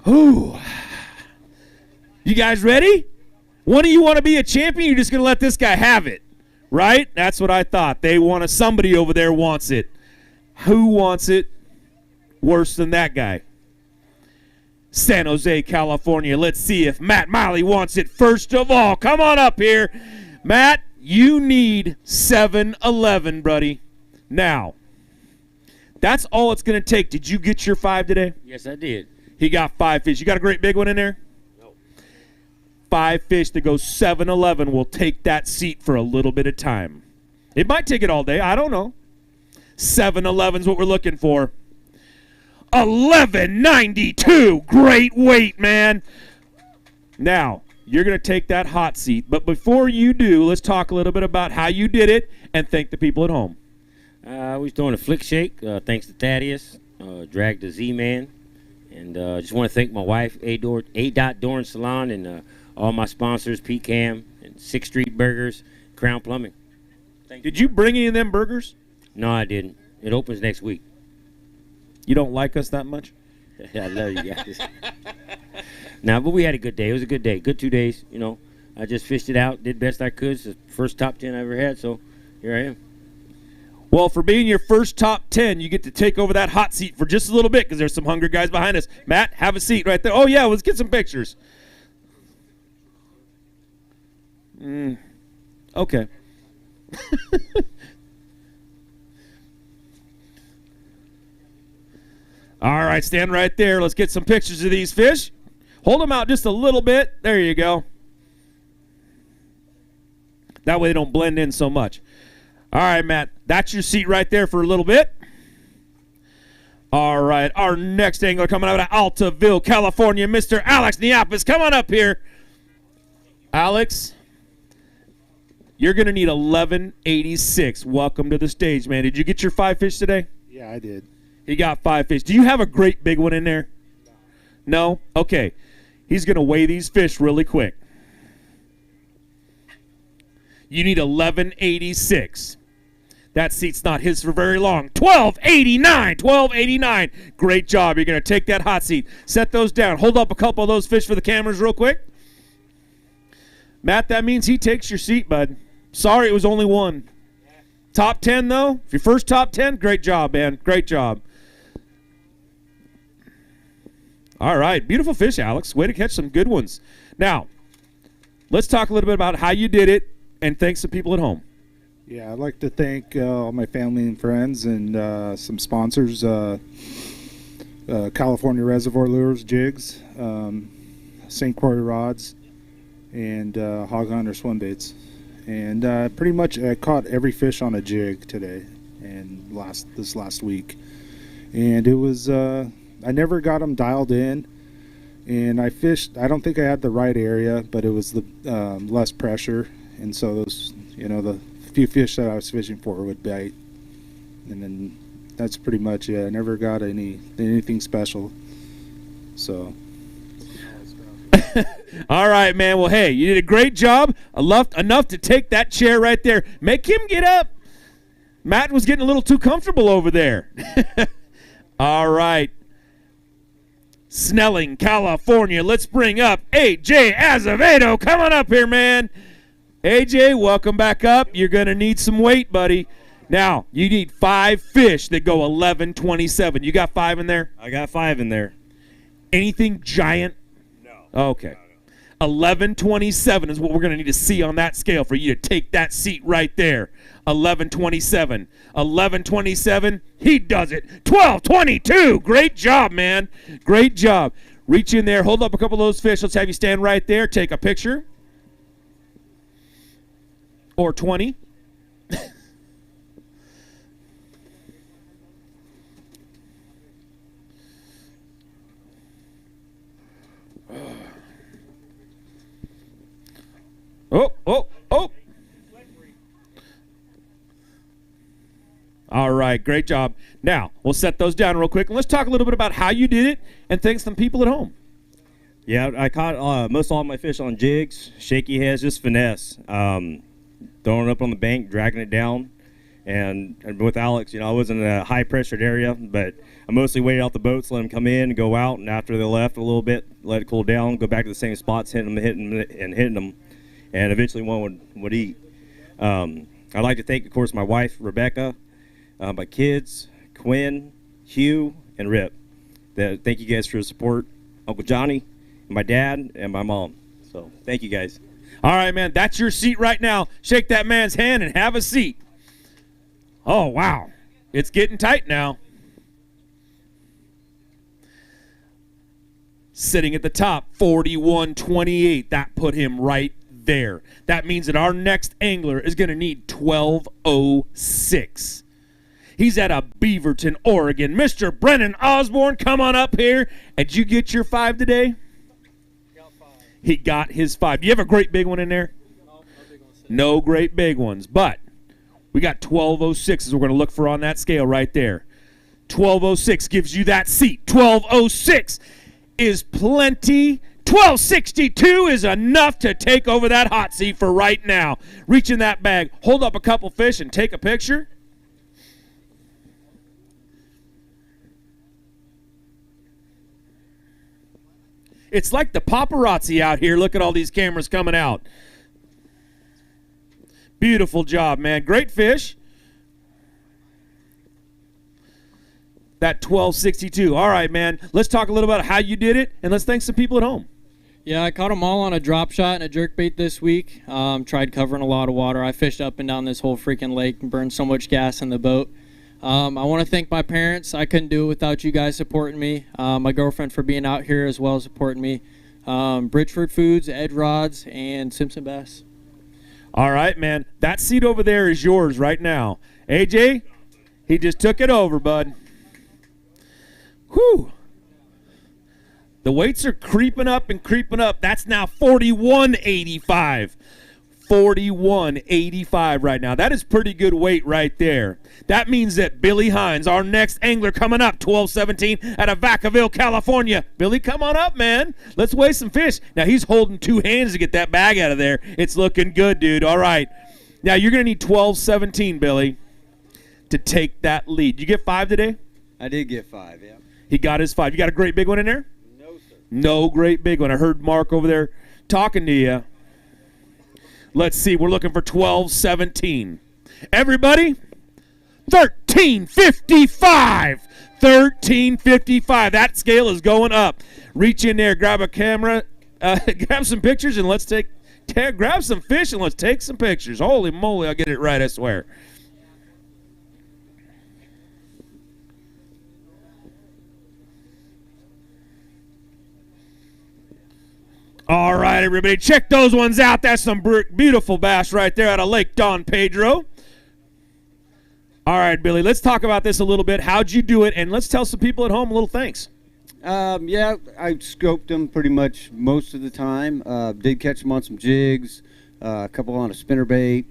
Speaker 18: Ooh. You guys ready? One of you want to be a champion? You're just going to let this guy have it, right? That's what I thought. Somebody over there wants it. Who wants it worse than that guy? San Jose, California. Let's see if Matt Miley wants it first of all. Come on up here. Matt, you need 7-11, buddy. Now, that's all it's going to take. Did you get your 5 today?
Speaker 2: Yes, I did.
Speaker 18: He got 5 fish. You got a great big one in there?
Speaker 2: No.
Speaker 18: 5 fish to go 7-11 will take that seat for a little bit of time. It might take it all day. I don't know. 7-11 is what we're looking for. 11.92. Great weight, man. Now, you're going to take that hot seat. But before you do, let's talk a little bit about how you did it and thank the people at home.
Speaker 2: I was doing a flick shake, thanks to Thaddeus, dragged the Z-Man. And just want to thank my wife, A. Dorn Salon, and all my sponsors, PCAM, and 6th Street Burgers, Crown Plumbing.
Speaker 18: Did you bring any of them burgers?
Speaker 2: No, I didn't. It opens next week.
Speaker 18: You don't like us that much?
Speaker 2: I love you guys. Nah, but we had a good day. It was a good day. Good 2 days, you know. I just fished it out, did best I could. It's the first top 10 I ever had, so here I am.
Speaker 18: Well, for being your first top 10, you get to take over that hot seat for just a little bit because there's some hungry guys behind us. Matt, have a seat right there. Oh, yeah, let's get some pictures. Okay. All right, stand right there. Let's get some pictures of these fish. Hold them out just a little bit. There you go. That way they don't blend in so much. All right, Matt, that's your seat right there for a little bit. All right, our next angler coming out of Altaville, California, Mr. Alex Niapis. Come on up here. Alex, you're going to need 11.86. Welcome to the stage, man. Did you get your 5 fish today?
Speaker 3: Yeah, I did.
Speaker 18: He got 5 fish. Do you have a great big one in there? No? Okay. He's going to weigh these fish really quick. You need 11.86. That seat's not his for very long. 12.89. 12.89. Great job. You're going to take that hot seat. Set those down. Hold up a couple of those fish for the cameras real quick. Matt, that means he takes your seat, bud. Sorry, it was only one. Top 10, though? If your first top 10, great job, man. Great job. All right. Beautiful fish, Alex. Way to catch some good ones. Now, let's talk a little bit about how you did it, and thanks to people at home.
Speaker 3: Yeah, I'd like to thank all my family and friends and some sponsors, California Reservoir Lures, Jigs, St. Croix Rods, and Hog Hunter Swim Baits. And pretty much I caught every fish on a jig today and this last week. And it was, I never got them dialed in. And I fished, I don't think I had the right area, but it was the less pressure. And so those, you know, the few fish that I was fishing for would bite. And then that's pretty much it. I never got anything special. So
Speaker 18: All right, man. Well, hey, you did a great job. Enough to take that chair right there. Make him get up. Matt was getting a little too comfortable over there. All right. Snelling, California. Let's bring up AJ Azevedo. Come on up here, man. AJ, welcome back up. You're going to need some weight, buddy. Now, you need 5 fish that go 11.27. You got 5 in there?
Speaker 4: I got 5 in there.
Speaker 18: Anything giant? No. Okay. 11.27 is what we're going to need to see on that scale for you to take that seat right there. 11.27. 11.27. He does it. 12.22. Great job, man. Great job. Reach in there. Hold up a couple of those fish. Let's have you stand right there. Take a picture. Or 20. Oh. All right, great job. Now, we'll set those down real quick, and let's talk a little bit about how you did it and thank some people at home.
Speaker 4: Yeah, I caught most all my fish on jigs, shaky heads, just finesse. Throwing it up on the bank, dragging it down. And with Alex, I was in a high-pressured area, but I mostly waited out the boats, let them come in, go out, and after they left a little bit, let it cool down, go back to the same spots, hitting them. And eventually one would eat. I'd like to thank, of course, my wife, Rebecca, my kids, Quinn, Hugh, and Rip. Thank you guys for your support. Uncle Johnny, my dad, and my mom. So thank you guys.
Speaker 18: All right, man, that's your seat right now. Shake that man's hand and have a seat. Oh, wow. It's getting tight now. Sitting at the top, 41.28. That put him right there. That means that our next angler is going to need 12.06. He's out of Beaverton, Oregon. Mr. Brennan Osborne, come on up here. And did you get your 5 today? He got his 5. Do you have a great big one in there? No great big ones. But we got 12.06 as we're going to look for on that scale right there. 12.06 gives you that seat. 12.06 is plenty. 12.62 is enough to take over that hot seat for right now. Reach in that bag, hold up a couple fish, and take a picture. It's like the paparazzi out here. Look at all these cameras coming out. Beautiful job, man. Great fish. That 12.62. All right, man. Let's talk a little about how you did it, and let's thank some people at home.
Speaker 13: Yeah, I caught them all on a drop shot and a jerkbait this week. Tried covering a lot of water. I fished up and down this whole freaking lake and burned so much gas in the boat. I want to thank my parents. I couldn't do it without you guys supporting me. My girlfriend for being out here as well as supporting me. Bridgeford Foods, Ed Rods, and Simpson Bass.
Speaker 18: All right, man. That seat over there is yours right now. AJ, he just took it over, bud. Whew. The weights are creeping up and creeping up. That's now 41.85. 41.85 right now. That is pretty good weight right there. That means that Billy Hines, our next angler coming up, 12.17 out of Vacaville, California. Billy, come on up, man. Let's weigh some fish. Now, he's holding 2 hands to get that bag out of there. It's looking good, dude. All right. Now, you're going to need 12.17, Billy, to take that lead. You get 5 today?
Speaker 14: I did get 5, yeah.
Speaker 18: He got his 5. You got a great big one in there?
Speaker 14: No, sir.
Speaker 18: No great big one. I heard Mark over there talking to you. Let's see. We're looking for 12.17. Everybody, 13.55. 13.55. That scale is going up. Reach in there, grab a camera, grab some pictures, and let's grab some fish and let's take some pictures. Holy moly, I'll get it right, I swear. All right, everybody, check those ones out. That's some beautiful bass right there out of Lake Don Pedro. All right, Billy, let's talk about this a little bit. How'd you do it? And let's tell some people at home a little thanks.
Speaker 14: Yeah, I scoped them pretty much most of the time. Did catch them on some jigs, a couple on a spinnerbait,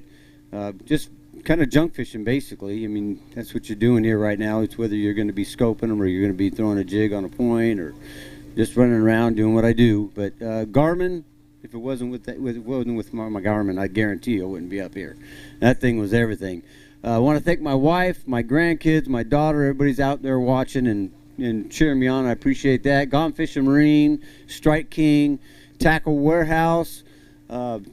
Speaker 14: just kind of junk fishing, basically. I mean, that's what you're doing here right now. It's whether you're going to be scoping them or you're going to be throwing a jig on a point or just running around doing what I do. But Garmin, if it wasn't with my Garmin, I guarantee you I wouldn't be up here. That thing was everything. I want to thank my wife, my grandkids, my daughter. Everybody's out there watching and cheering me on. I appreciate that. Gone Fishing Marine, Strike King, Tackle Warehouse,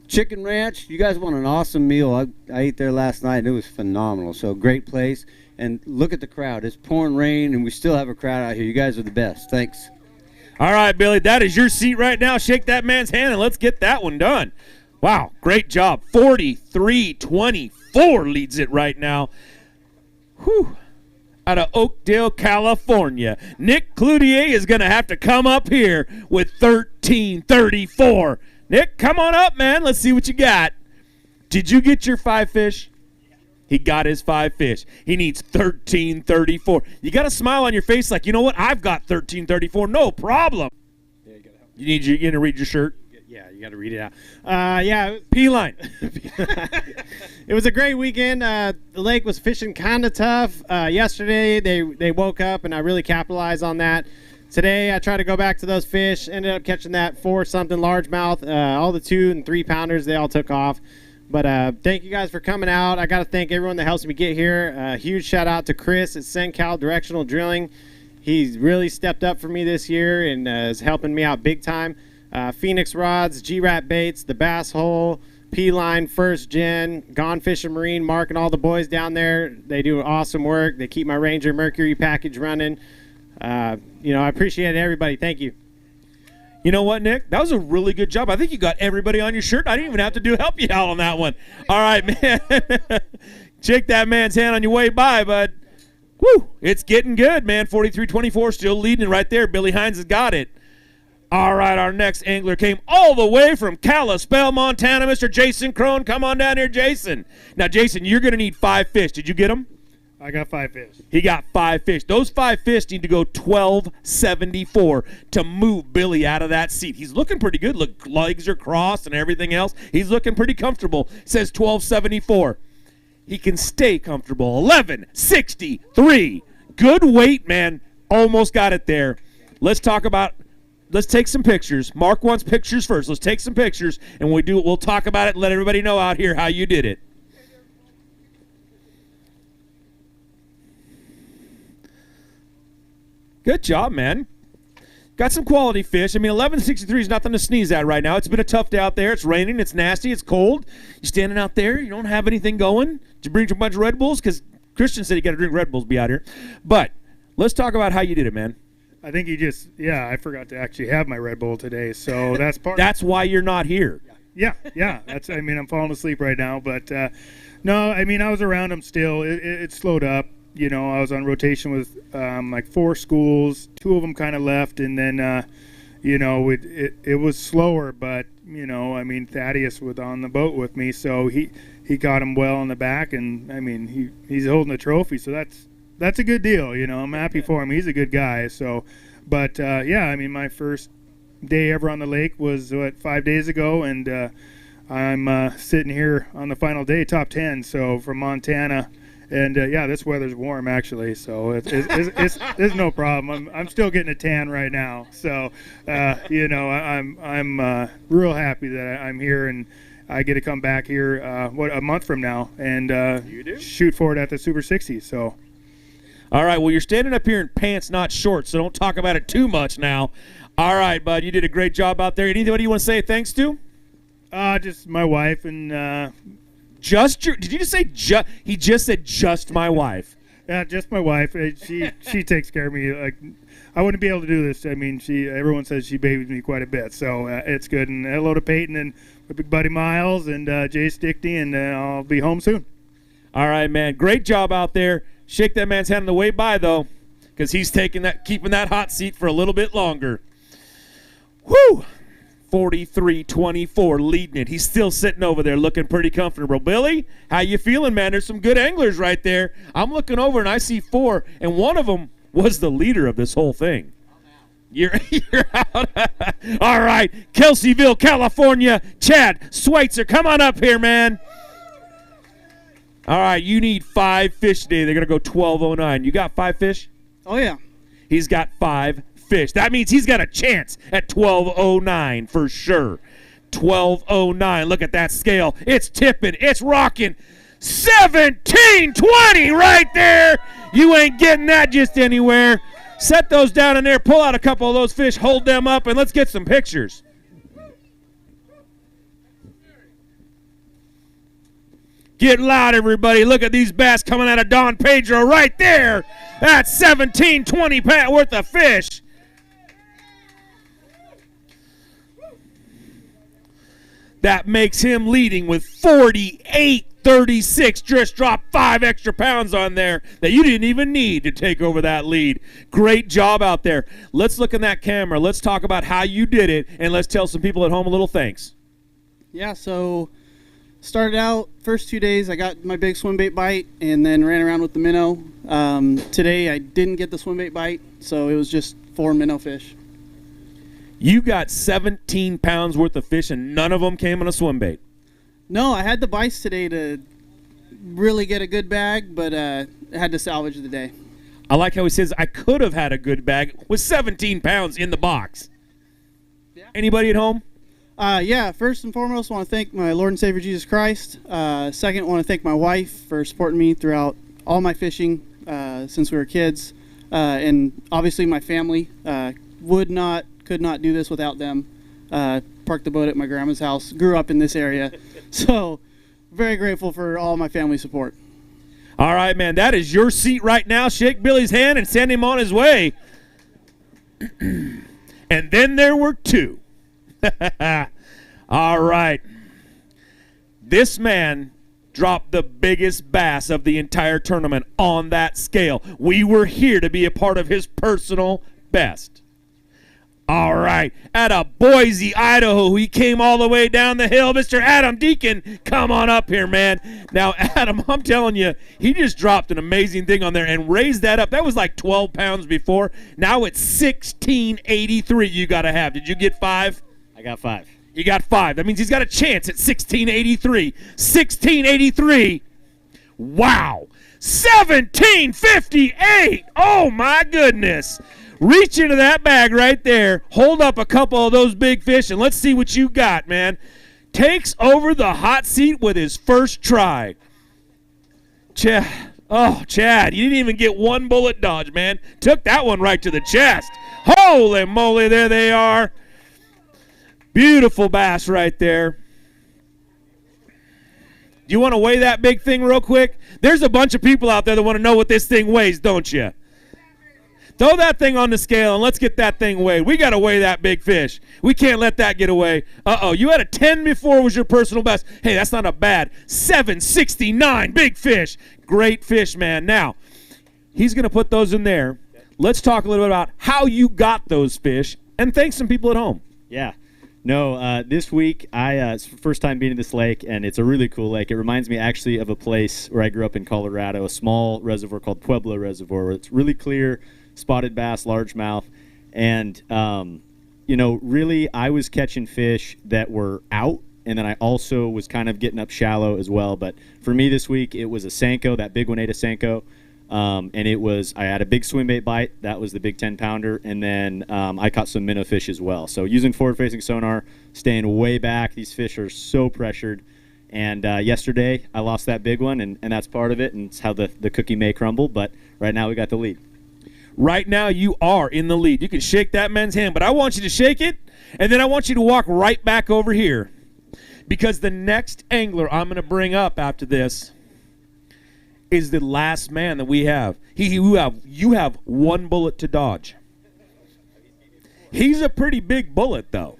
Speaker 14: Chicken Ranch. You guys want an awesome meal. I ate there last night, and it was phenomenal. So great place. And look at the crowd. It's pouring rain, and we still have a crowd out here. You guys are the best. Thanks.
Speaker 18: All right, Billy, that is your seat right now. Shake that man's hand, and let's get that one done. Wow, great job. 43-24 leads it right now. Whew. Out of Oakdale, California. Nick Cloutier is going to have to come up here with 13-34. Nick, come on up, man. Let's see what you got. Did you get your 5 fish? He got his 5 fish. He needs 13-34. You got a smile on your face like, you know what? I've got 13-34. No problem.
Speaker 5: Yeah, you gotta help.
Speaker 18: You gonna read your shirt?
Speaker 5: Yeah, you got to read it out.
Speaker 18: P-line.
Speaker 5: It was a great weekend. The lake was fishing kind of tough. Yesterday, they woke up, and I really capitalized on that. Today, I tried to go back to those fish. Ended up catching that 4-something largemouth. All the 2 and 3 pounders, they all took off. But thank you guys for coming out. I got to thank everyone that helps me get here. Huge shout out to Chris at SenCal Directional Drilling. He's really stepped up for me this year and is helping me out big time. Phoenix Rods, G-Rat Baits, the Bass Hole, P-Line, First Gen, Gone Fishing Marine, Mark and all the boys down there. They do awesome work. They keep my Ranger Mercury package running. I appreciate everybody. Thank you.
Speaker 18: You know what, Nick? That was a really good job. I think you got everybody on your shirt. I didn't even have to help you out on that one. All right, man. Shake that man's hand on your way by, bud. Woo! It's getting good, man. 43-24, still leading right there. Billy Hines has got it. All right, our next angler came all the way from Kalispell, Montana, Mr. Jason Crone. Come on down here, Jason. Now, Jason, you're going to need 5 fish. Did you get them?
Speaker 15: I got 5 fish.
Speaker 18: He got 5 fish. Those 5 fish need to go 12.74 to move Billy out of that seat. He's looking pretty good. Look, legs are crossed and everything else. He's looking pretty comfortable. Says 12.74. He can stay comfortable. 11.63. Good weight, man. Almost got it there. Let's take some pictures. Mark wants pictures first. Let's take some pictures, and we'll talk about it and let everybody know out here how you did it. Good job, man. Got some quality fish. I mean, 11.63 is nothing to sneeze at right now. It's been a tough day out there. It's raining. It's nasty. It's cold. You're standing out there. You don't have anything going. Did you bring a bunch of Red Bulls? Because Christian said you got to drink Red Bulls to be out here. But let's talk about how you did it, man.
Speaker 15: I think I forgot to actually have my Red Bull today, so that's part.
Speaker 18: That's why you're not here.
Speaker 15: Yeah. I'm falling asleep right now, but no, I was around them still. It slowed up. I was on rotation with like 4 schools. 2 of them kind of left, and then it was slower. But Thaddeus was on the boat with me, so he got him well in the back, and he's holding a trophy, so that's a good deal. I'm happy for him. He's a good guy. So, but my first day ever on the lake was 5 days ago, and I'm sitting here on the final day, top 10. So from Montana. And this weather's warm actually, so it's no problem. I'm still getting a tan right now, so I'm real happy that I'm here and I get to come back here a month from now and shoot for it at the Super 60. So,
Speaker 18: all right. Well, you're standing up here in pants, not shorts, so don't talk about it too much now. All right, bud. You did a great job out there. Anybody you want to say thanks to?
Speaker 15: Just my wife and.
Speaker 18: Did you just say he just said just my wife?
Speaker 15: Yeah, just my wife. She takes care of me. Like I wouldn't be able to do this. Everyone says she babies me quite a bit, so it's good. And hello to Peyton and my big buddy Miles and Jay Stickney, and I'll be home soon.
Speaker 18: All right, man. Great job out there. Shake that man's hand on the way by though, because he's keeping that hot seat for a little bit longer. Woo! 43-24 leading it. He's still sitting over there looking pretty comfortable. Billy, how you feeling, man? There's some good anglers right there. I'm looking over and I see 4, and one of them was the leader of this whole thing. You're out. All right, Kelseyville, California. Chad Schweitzer, come on up here, man. All right, you need 5 fish today. They're going to go 12.09. You got 5 fish?
Speaker 5: Oh, yeah.
Speaker 18: He's got 5 fish. That means he's got a chance at 12.09 for sure. 12.09. Look at that scale. It's tipping. It's rocking. 17.20 right there. You ain't getting that just anywhere. Set those down in there. Pull out a couple of those fish. Hold them up, and let's get some pictures. Get loud, everybody. Look at these bass coming out of Don Pedro right there. That's 17.20 pounds worth of fish. That makes him leading with 48.36. Just dropped 5 extra pounds on there that you didn't even need to take over that lead. Great job out there. Let's look in that camera. Let's talk about how you did it, and let's tell some people at home a little thanks.
Speaker 6: Yeah, so started out first 2 days, I got my big swim bait bite and then ran around with the minnow. Today I didn't get the swim bait bite, so it was just 4 minnow fish.
Speaker 18: You got 17 pounds worth of fish, and none of them came on a swim bait.
Speaker 6: No, I had the bites today to really get a good bag, but I had to salvage the day.
Speaker 18: I like how he says, I could have had a good bag with 17 pounds in the box. Yeah. Anybody at home?
Speaker 6: Yeah, first and foremost, I want to thank my Lord and Savior Jesus Christ. Second, I want to thank my wife for supporting me throughout all my fishing since we were kids. And obviously my family could not do this without them. Parked the boat at my grandma's house, grew up in this area. So very grateful for all my family support.
Speaker 18: All right, man, that is your seat right now. Shake Billy's hand and send him on his way. And then there were 2. All right. This man dropped the biggest bass of the entire tournament on that scale. We were here to be a part of his personal best. All right. Out of Boise, Idaho, he came all the way down the hill. Mr. Adam Deacon, come on up here, man. Now, Adam, I'm telling you, he just dropped an amazing thing on there and raised that up. That was like 12 pounds before. Now it's 16.83 you got to have. Did you get 5?
Speaker 16: I got 5.
Speaker 18: He got 5. That means he's got a chance at 16.83. 16.83. Wow. 17.58. Oh, my goodness. Reach into that bag right there. Hold up a couple of those big fish, and let's see what you got, man. Takes over the hot seat with his first try. Chad, you didn't even get one bullet dodge, man. Took that one right to the chest. Holy moly, there they are. Beautiful bass right there. Do you want to weigh that big thing real quick? There's a bunch of people out there that want to know what this thing weighs, don't you? Throw that thing on the scale and let's get that thing weighed. We got to weigh that big fish. We can't let that get away. You had a 10 before was your personal best. Hey, that's not a bad 769 big fish. Great fish, man. Now, he's going to put those in there. Let's talk a little bit about how you got those fish and thank some people at home.
Speaker 16: Yeah. No, this week, it's the first time being in this lake, and it's a really cool lake. It reminds me actually of a place where I grew up in Colorado, a small reservoir called Pueblo Reservoir, where it's really clear, spotted bass, largemouth, and, really I was catching fish that were out, and then I also was kind of getting up shallow as well. But for me this week, it was a Senko, that big Juanita Senko. And I had a big swim bait bite. That was the big 10-pounder. And then I caught some minnow fish as well. So using forward-facing sonar, staying way back. These fish are so pressured. And yesterday, I lost that big one, and that's part of it. And it's how the cookie may crumble. But right now, we got the lead.
Speaker 18: Right now, you are in the lead. You can shake that man's hand, but I want you to shake it, and then I want you to walk right back over here. Because the next angler I'm going to bring up after this is the last man that we have. You have one bullet to dodge. He's a pretty big bullet, though.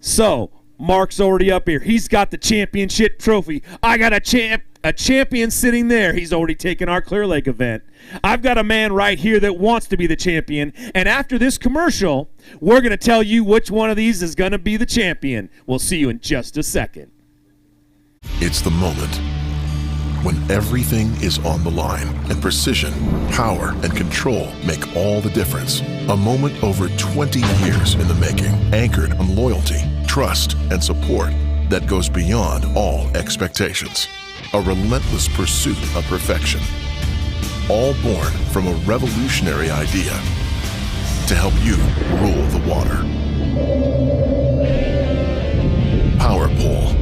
Speaker 18: So, Mark's already up here. He's got the championship trophy. I got a champion sitting there. He's already taken our Clear Lake event. I've got a man right here that wants to be the champion. And after this commercial, we're going to tell you which one of these is going to be the champion. We'll see you in just a second.
Speaker 17: It's the moment when everything is on the line and precision, power, and control make all the difference. A moment over 20 years in the making, anchored on loyalty, trust, and support that goes beyond all expectations. A relentless pursuit of perfection. All born from a revolutionary idea. to help you rule the water. Power Pole.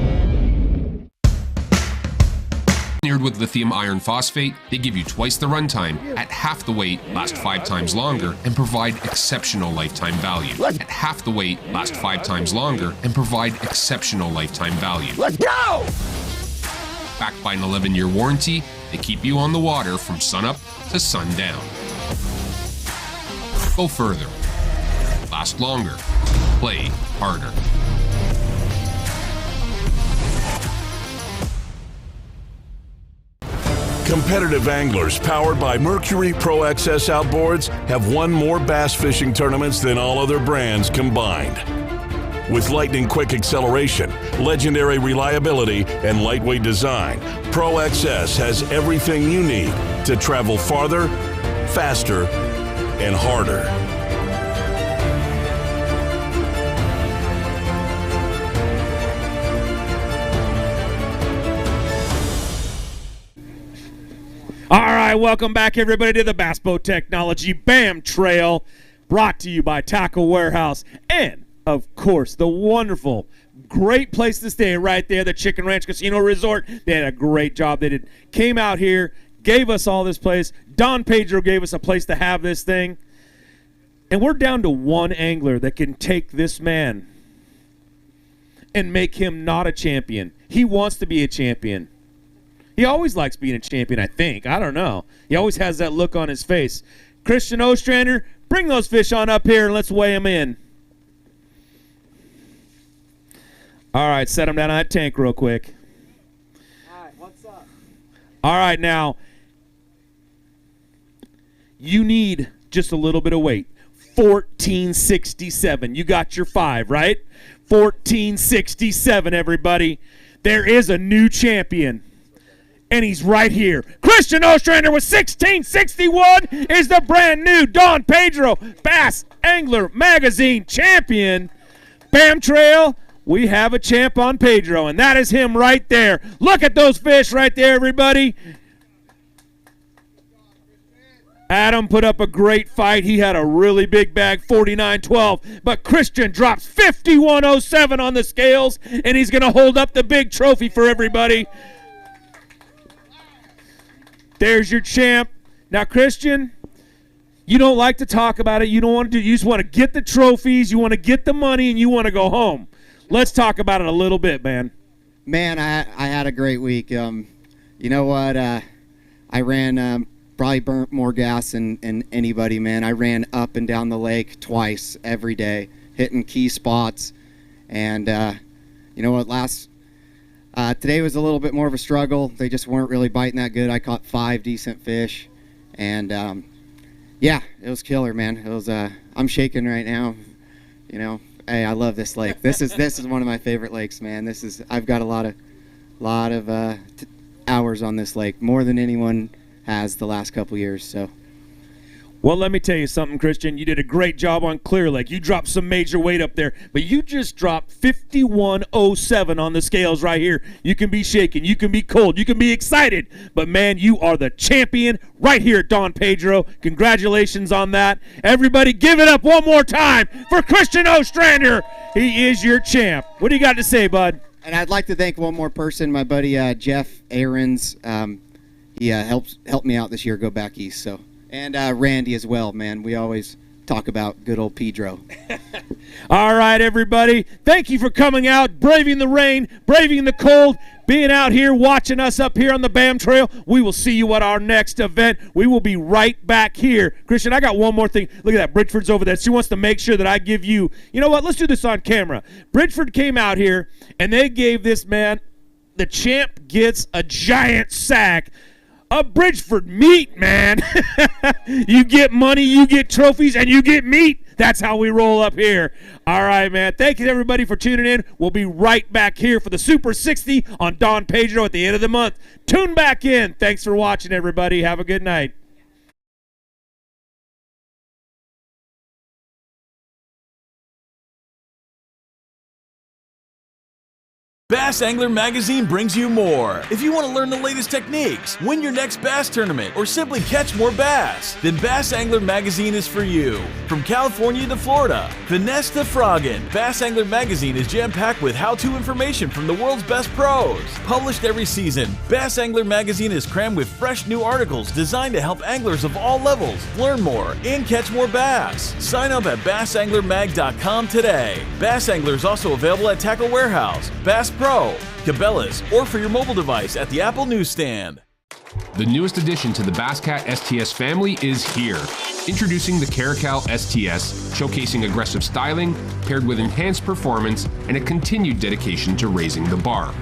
Speaker 7: Engineered with lithium iron phosphate, they give you twice the runtime, at half the weight, last 5 times longer, and provide exceptional lifetime value. At half the weight, last 5 times longer, and provide exceptional lifetime value. Let's go! Backed by an 11-year warranty, they keep you on the water from sunup to sundown. Go further. Last longer. Play harder.
Speaker 8: Competitive anglers powered by Mercury Pro XS outboards have won more bass fishing tournaments than all other brands combined. With lightning quick acceleration, legendary reliability, and lightweight design, Pro XS has everything you need to travel farther, faster, and harder.
Speaker 18: All right, welcome back, everybody, to the Bass Boat Technology BAM Trail, brought to you by Tackle Warehouse and, of course, the wonderful, great place to stay right there, the Chicken Ranch Casino Resort. They had a great job. They came out here, gave us all this place. Don Pedro gave us a place to have this thing. And we're down to one angler that can take this man and make him not a champion. He wants to be a champion. He always likes being a champion, I think. I don't know. He always has that look on his face. Christian Ostrander, bring those fish on up here and let's weigh them in. All right, set them down on that tank real quick.
Speaker 6: All right, what's up?
Speaker 18: All right, now, you need just a little bit of weight. 1467. You got your 5, right? 1467, everybody. There is a new champion. And he's right here. Christian Ostrander with 1661 is the brand new Don Pedro Bass Angler Magazine champion. Bam Trail, we have a champ on Pedro, and that is him right there. Look at those fish right there, everybody. Adam put up a great fight. He had a really big bag, 49.12. But Christian drops 51.07 on the scales, and he's going to hold up the big trophy for everybody. There's your champ. Now, Christian, you don't like to talk about it. You don't want to do. You just want to get the trophies. You want to get the money, and you want to go home. Let's talk about it a little bit, man.
Speaker 1: Man, I had a great week. You know what? I ran probably burnt more gas than anybody, man. I ran up and down the lake twice every day, hitting key spots. And you know what? Today was a little bit more of a struggle. They just weren't really biting that good. I caught 5 decent fish, and yeah, it was killer, man. It was. I'm shaking right now. You know, hey, I love this lake. This is one of my favorite lakes, man. I've got a lot of hours on this lake, more than anyone has the last couple years. So.
Speaker 18: Well, let me tell you something, Christian. You did a great job on Clear Lake. You dropped some major weight up there, but you just dropped 51.07 on the scales right here. You can be shaken. You can be cold. You can be excited. But, man, you are the champion right here at Don Pedro. Congratulations on that. Everybody give it up one more time for Christian Ostrander. He is your champ. What do you got to say, bud?
Speaker 1: And I'd like to thank one more person, my buddy Jeff Aarons. He helped me out this year, go back east, so. And Randy as well, man. We always talk about good old Pedro.
Speaker 18: All right, everybody. Thank you for coming out, braving the rain, braving the cold, being out here, watching us up here on the BAM Trail. We will see you at our next event. We will be right back here. Christian, I got one more thing. Look at that. Bridgeford's over there. She wants to make sure that I give you, you know what? Let's do this on camera. Bridgeford came out here, and they gave this man, the champ gets a giant sack of Bridgeford meat, man. You get money, you get trophies, and you get meat. That's how we roll up here. All right, man. Thank you, everybody, for tuning in. We'll be right back here for the Super 60 on Don Pedro at the end of the month. Tune back in. Thanks for watching, everybody. Have a good night.
Speaker 9: Bass Angler Magazine brings you more. If you want to learn the latest techniques, win your next bass tournament, or simply catch more bass, then Bass Angler Magazine is for you. From California to Florida, finesse to frogging, Bass Angler Magazine is jam-packed with how-to information from the world's best pros. Published every season, Bass Angler Magazine is crammed with fresh new articles designed to help anglers of all levels learn more and catch more bass. Sign up at bassanglermag.com today. Bass Angler is also available at Tackle Warehouse, Bass Pro, Cabela's, or for your mobile device at the Apple newsstand.
Speaker 7: The newest addition to the Basscat STS family is here. Introducing the Caracal STS, showcasing aggressive styling paired with enhanced performance and a continued dedication to raising the bar.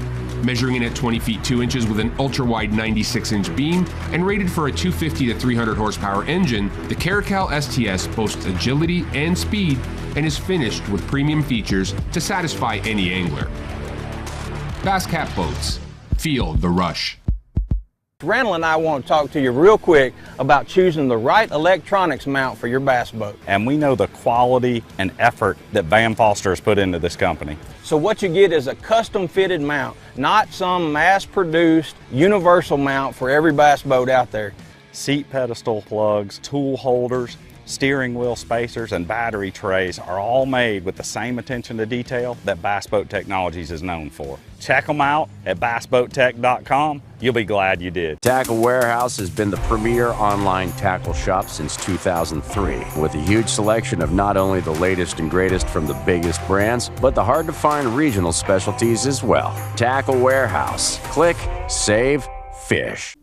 Speaker 7: Measuring in at 20 feet 2 inches with an ultra-wide 96-inch beam and rated for a 250 to 300 horsepower engine, the Caracal STS boasts agility and speed and is finished with premium features to satisfy any angler. Basscat Boats. Feel the rush.
Speaker 10: Randall and I want to talk to you real quick about choosing the right electronics mount for your bass boat.
Speaker 11: And we know the quality and effort that Van Foster has put into this company.
Speaker 10: So what you get is a custom fitted mount, not some mass produced universal mount for every bass boat out there.
Speaker 11: Seat pedestal plugs, tool holders, steering wheel spacers, and battery trays are all made with the same attention to detail that Bass Boat Technologies is known for. Check them out at bassboattech.com. You'll be glad you did.
Speaker 19: Tackle Warehouse has been the premier online tackle shop since 2003, with a huge selection of not only the latest and greatest from the biggest brands, but the hard-to-find regional specialties as well. Tackle Warehouse. Click, save, fish.